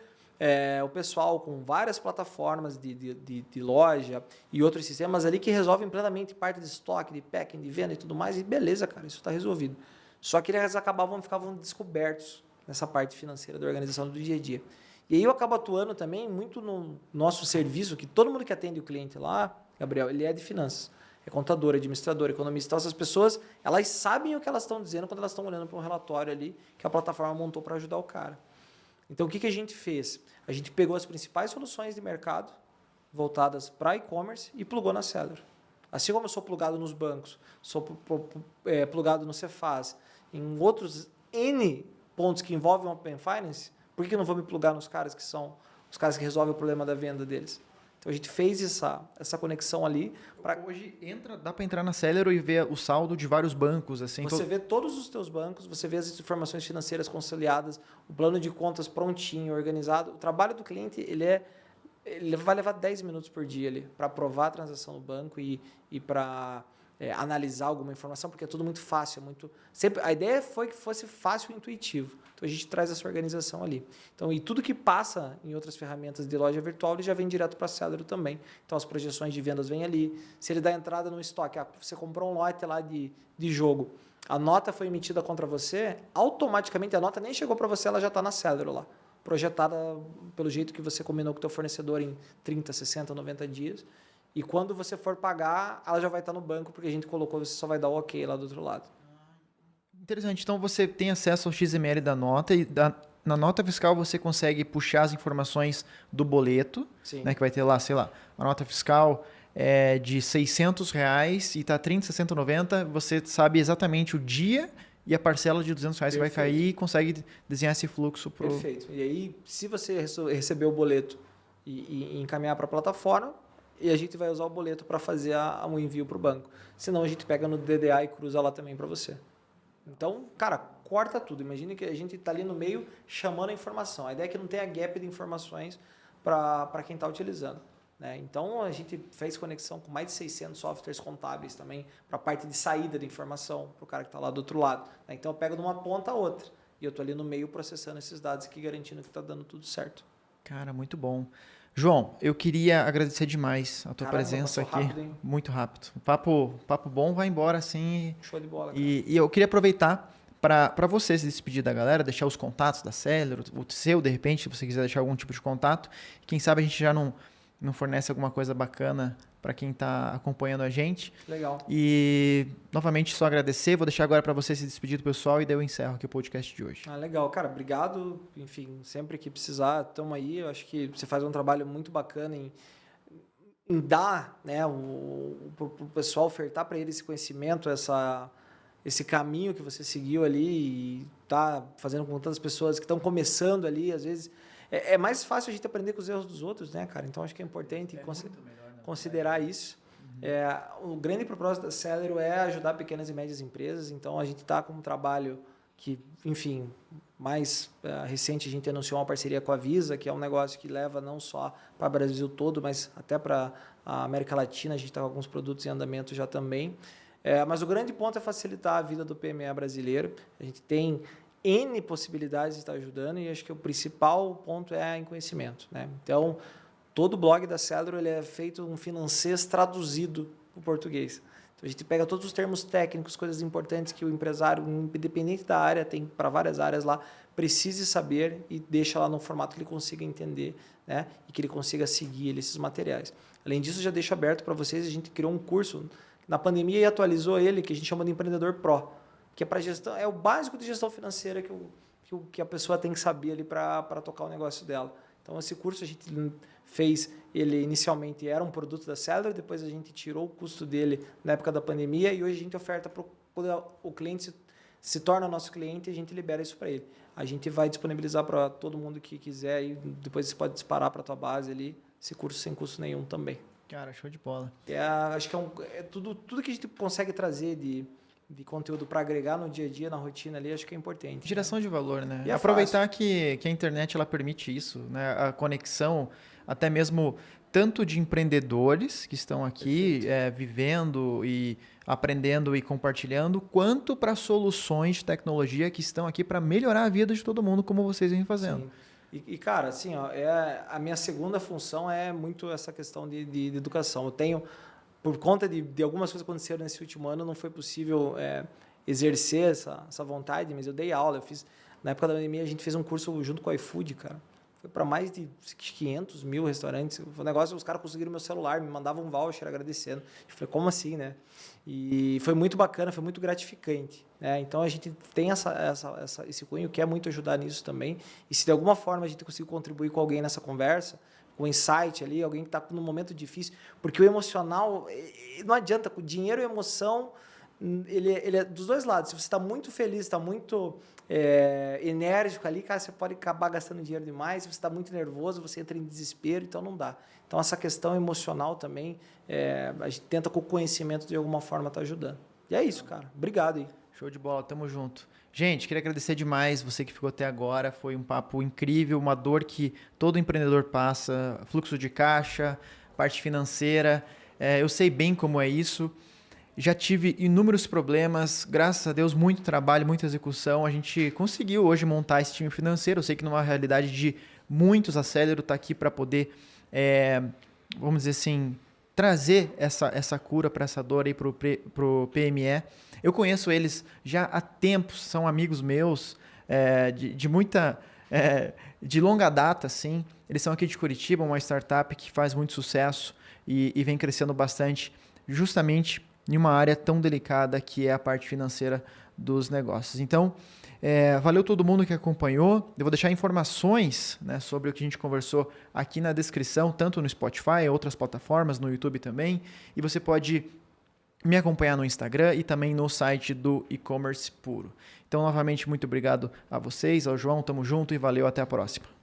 o pessoal com várias plataformas de loja e outros sistemas ali que resolvem plenamente parte de estoque, de packing, de venda e tudo mais. E beleza, cara, isso está resolvido. Só que eles ficavam descobertos nessa parte financeira da organização do dia a dia. E aí eu acabo atuando também muito no nosso serviço, que todo mundo que atende o cliente lá, Gabriel, ele é de finanças. É contador, administrador, economista. Então, essas pessoas, elas sabem o que elas estão dizendo quando elas estão olhando para um relatório ali que a plataforma montou para ajudar o cara. Então, o que a gente fez? A gente pegou as principais soluções de mercado voltadas para e-commerce e plugou na Celero. Assim como eu sou plugado nos bancos, sou plugado no Cefaz, em outros N pontos que envolvem o Open Finance, por que eu não vou me plugar nos caras que são os caras que resolvem o problema da venda deles? Então a gente fez essa conexão ali. Hoje dá para entrar na Celero e ver o saldo de vários bancos. Assim, você vê todos os teus bancos, você vê as informações financeiras conciliadas, o plano de contas prontinho, organizado. O trabalho do cliente ele vai levar 10 minutos por dia ali para aprovar a transação no banco e para analisar alguma informação, porque é tudo muito fácil. Sempre, a ideia foi que fosse fácil e intuitivo. Então, a gente traz essa organização ali. Então, e tudo que passa em outras ferramentas de loja virtual, ele já vem direto para a Celero também. Então, as projeções de vendas vêm ali. Se ele dá entrada no estoque, você comprou um lote lá de jogo, a nota foi emitida contra você, automaticamente a nota nem chegou para você, ela já está na Celero lá, projetada pelo jeito que você combinou com o teu fornecedor em 30, 60, 90 dias. E quando você for pagar, ela já vai estar no banco, porque a gente colocou, você só vai dar o ok lá do outro lado. Interessante. Então, você tem acesso ao XML da nota e na nota fiscal você consegue puxar as informações do boleto, né, que vai ter lá, sei lá, uma nota fiscal de R$600 e está 30, 60, 90, você sabe exatamente o dia e a parcela de R$200 que vai cair e consegue desenhar esse fluxo. Perfeito. E aí, se você receber o boleto e encaminhar para a plataforma, e a gente vai usar o boleto para fazer um envio para o banco. Senão, a gente pega no DDA e cruza lá também para você. Então, cara, corta tudo. Imagina que a gente está ali no meio chamando a informação. A ideia é que não tenha gap de informações para quem está utilizando. Né? Então, a gente fez conexão com mais de 600 softwares contábeis também para a parte de saída de informação para o cara que está lá do outro lado. Né? Então, eu pego de uma ponta a outra. E eu estou ali no meio processando esses dados aqui, garantindo que está dando tudo certo. Cara, muito bom. João, eu queria agradecer demais a tua presença aqui. Rápido, muito rápido. Papo bom, vai embora assim. Show de bola. E eu queria aproveitar para você se despedir da galera, deixar os contatos da Celero, o seu, de repente, se você quiser deixar algum tipo de contato. Quem sabe a gente já não fornece alguma coisa bacana para quem está acompanhando a gente. Legal. E, novamente, só agradecer. Vou deixar agora para você se despedir do pessoal e daí eu encerro aqui o podcast de hoje. Legal. Cara, obrigado. Enfim, sempre que precisar, estamos aí. Eu acho que você faz um trabalho muito bacana em dar, né, para o pessoal, ofertar para eles esse conhecimento, esse caminho que você seguiu ali e está fazendo com tantas pessoas que estão começando ali. Às vezes, é mais fácil a gente aprender com os erros dos outros, né, cara? Então, acho que é importante considerar isso. O grande propósito da Celero é ajudar pequenas e médias empresas. Então, a gente está com um trabalho que, enfim, mais recente, a gente anunciou uma parceria com a Visa, que é um negócio que leva não só para o Brasil todo, mas até para a América Latina. A gente está com alguns produtos em andamento já também. Mas o grande ponto é facilitar a vida do PME brasileiro. A gente tem N possibilidades de estar ajudando e acho que o principal ponto é em conhecimento. Né? Então, todo o blog da Celero ele é feito um financeiro traduzido para o português. Então, a gente pega todos os termos técnicos, coisas importantes que o empresário, independente da área, tem para várias áreas lá, precise saber e deixa lá no formato que ele consiga entender, né? E que ele consiga seguir esses materiais. Além disso, já deixo aberto para vocês, a gente criou um curso na pandemia e atualizou ele, que a gente chama de Empreendedor Pro, que é para gestão, é o básico de gestão financeira que a pessoa tem que saber ali para tocar o negócio dela. Então, esse curso a gente fez, ele inicialmente era um produto da Celero, depois a gente tirou o custo dele na época da pandemia e hoje a gente oferta para quando o cliente se torna nosso cliente, a gente libera isso para ele. A gente vai disponibilizar para todo mundo que quiser e depois você pode disparar para a tua base ali, esse curso sem custo nenhum também. Cara, show de bola. Acho que tudo que a gente consegue trazer de conteúdo para agregar no dia a dia, na rotina ali, acho que é importante. Geração de valor, né? E aproveitar que a internet ela permite isso, né? A conexão, até mesmo tanto de empreendedores que estão aqui vivendo e aprendendo e compartilhando, quanto para soluções de tecnologia que estão aqui para melhorar a vida de todo mundo, como vocês vêm fazendo. Sim. E, cara, assim, ó, a minha segunda função é muito essa questão de educação. Eu tenho, por conta de algumas coisas que aconteceram nesse último ano, não foi possível exercer essa vontade, mas eu dei aula. Na época da pandemia, a gente fez um curso junto com o iFood, cara. Foi para mais de 500 mil restaurantes. O negócio, os caras conseguiram meu celular, me mandavam um voucher agradecendo. Eu falei, como assim, né? E foi muito bacana, foi muito gratificante. Né? Então, a gente tem esse cunho, quer muito ajudar nisso também. E se de alguma forma a gente conseguir contribuir com alguém nessa conversa, com insight ali, alguém que está num momento difícil, porque o emocional, não adianta, o dinheiro e a emoção, ele é dos dois lados. Se você está muito feliz, está muito enérgico ali, cara, você pode acabar gastando dinheiro demais. Se você está muito nervoso, você entra em desespero, então não dá. Então, essa questão emocional também, a gente tenta com o conhecimento de alguma forma estar ajudando. E é isso, cara. Obrigado aí. Show de bola, tamo junto. Gente, queria agradecer demais você que ficou até agora. Foi um papo incrível, uma dor que todo empreendedor passa, fluxo de caixa, parte financeira. Eu sei bem como é isso. Já tive inúmeros problemas, graças a Deus, muito trabalho, muita execução. A gente conseguiu hoje montar esse time financeiro. Eu sei que numa realidade de muitos, a Celero está aqui para poder, vamos dizer assim, trazer essa cura para essa dor aí para o PME. Eu conheço eles já há tempos, são amigos meus, de longa data, assim. Eles são aqui de Curitiba, uma startup que faz muito sucesso e vem crescendo bastante, justamente em uma área tão delicada que é a parte financeira dos negócios. Então, valeu todo mundo que acompanhou. Eu vou deixar informações, né, sobre o que a gente conversou aqui na descrição, tanto no Spotify, outras plataformas, no YouTube também. E você pode me acompanhar no Instagram e também no site do E-Commerce Puro. Então, novamente, muito obrigado a vocês, ao João, tamo junto e valeu, até a próxima.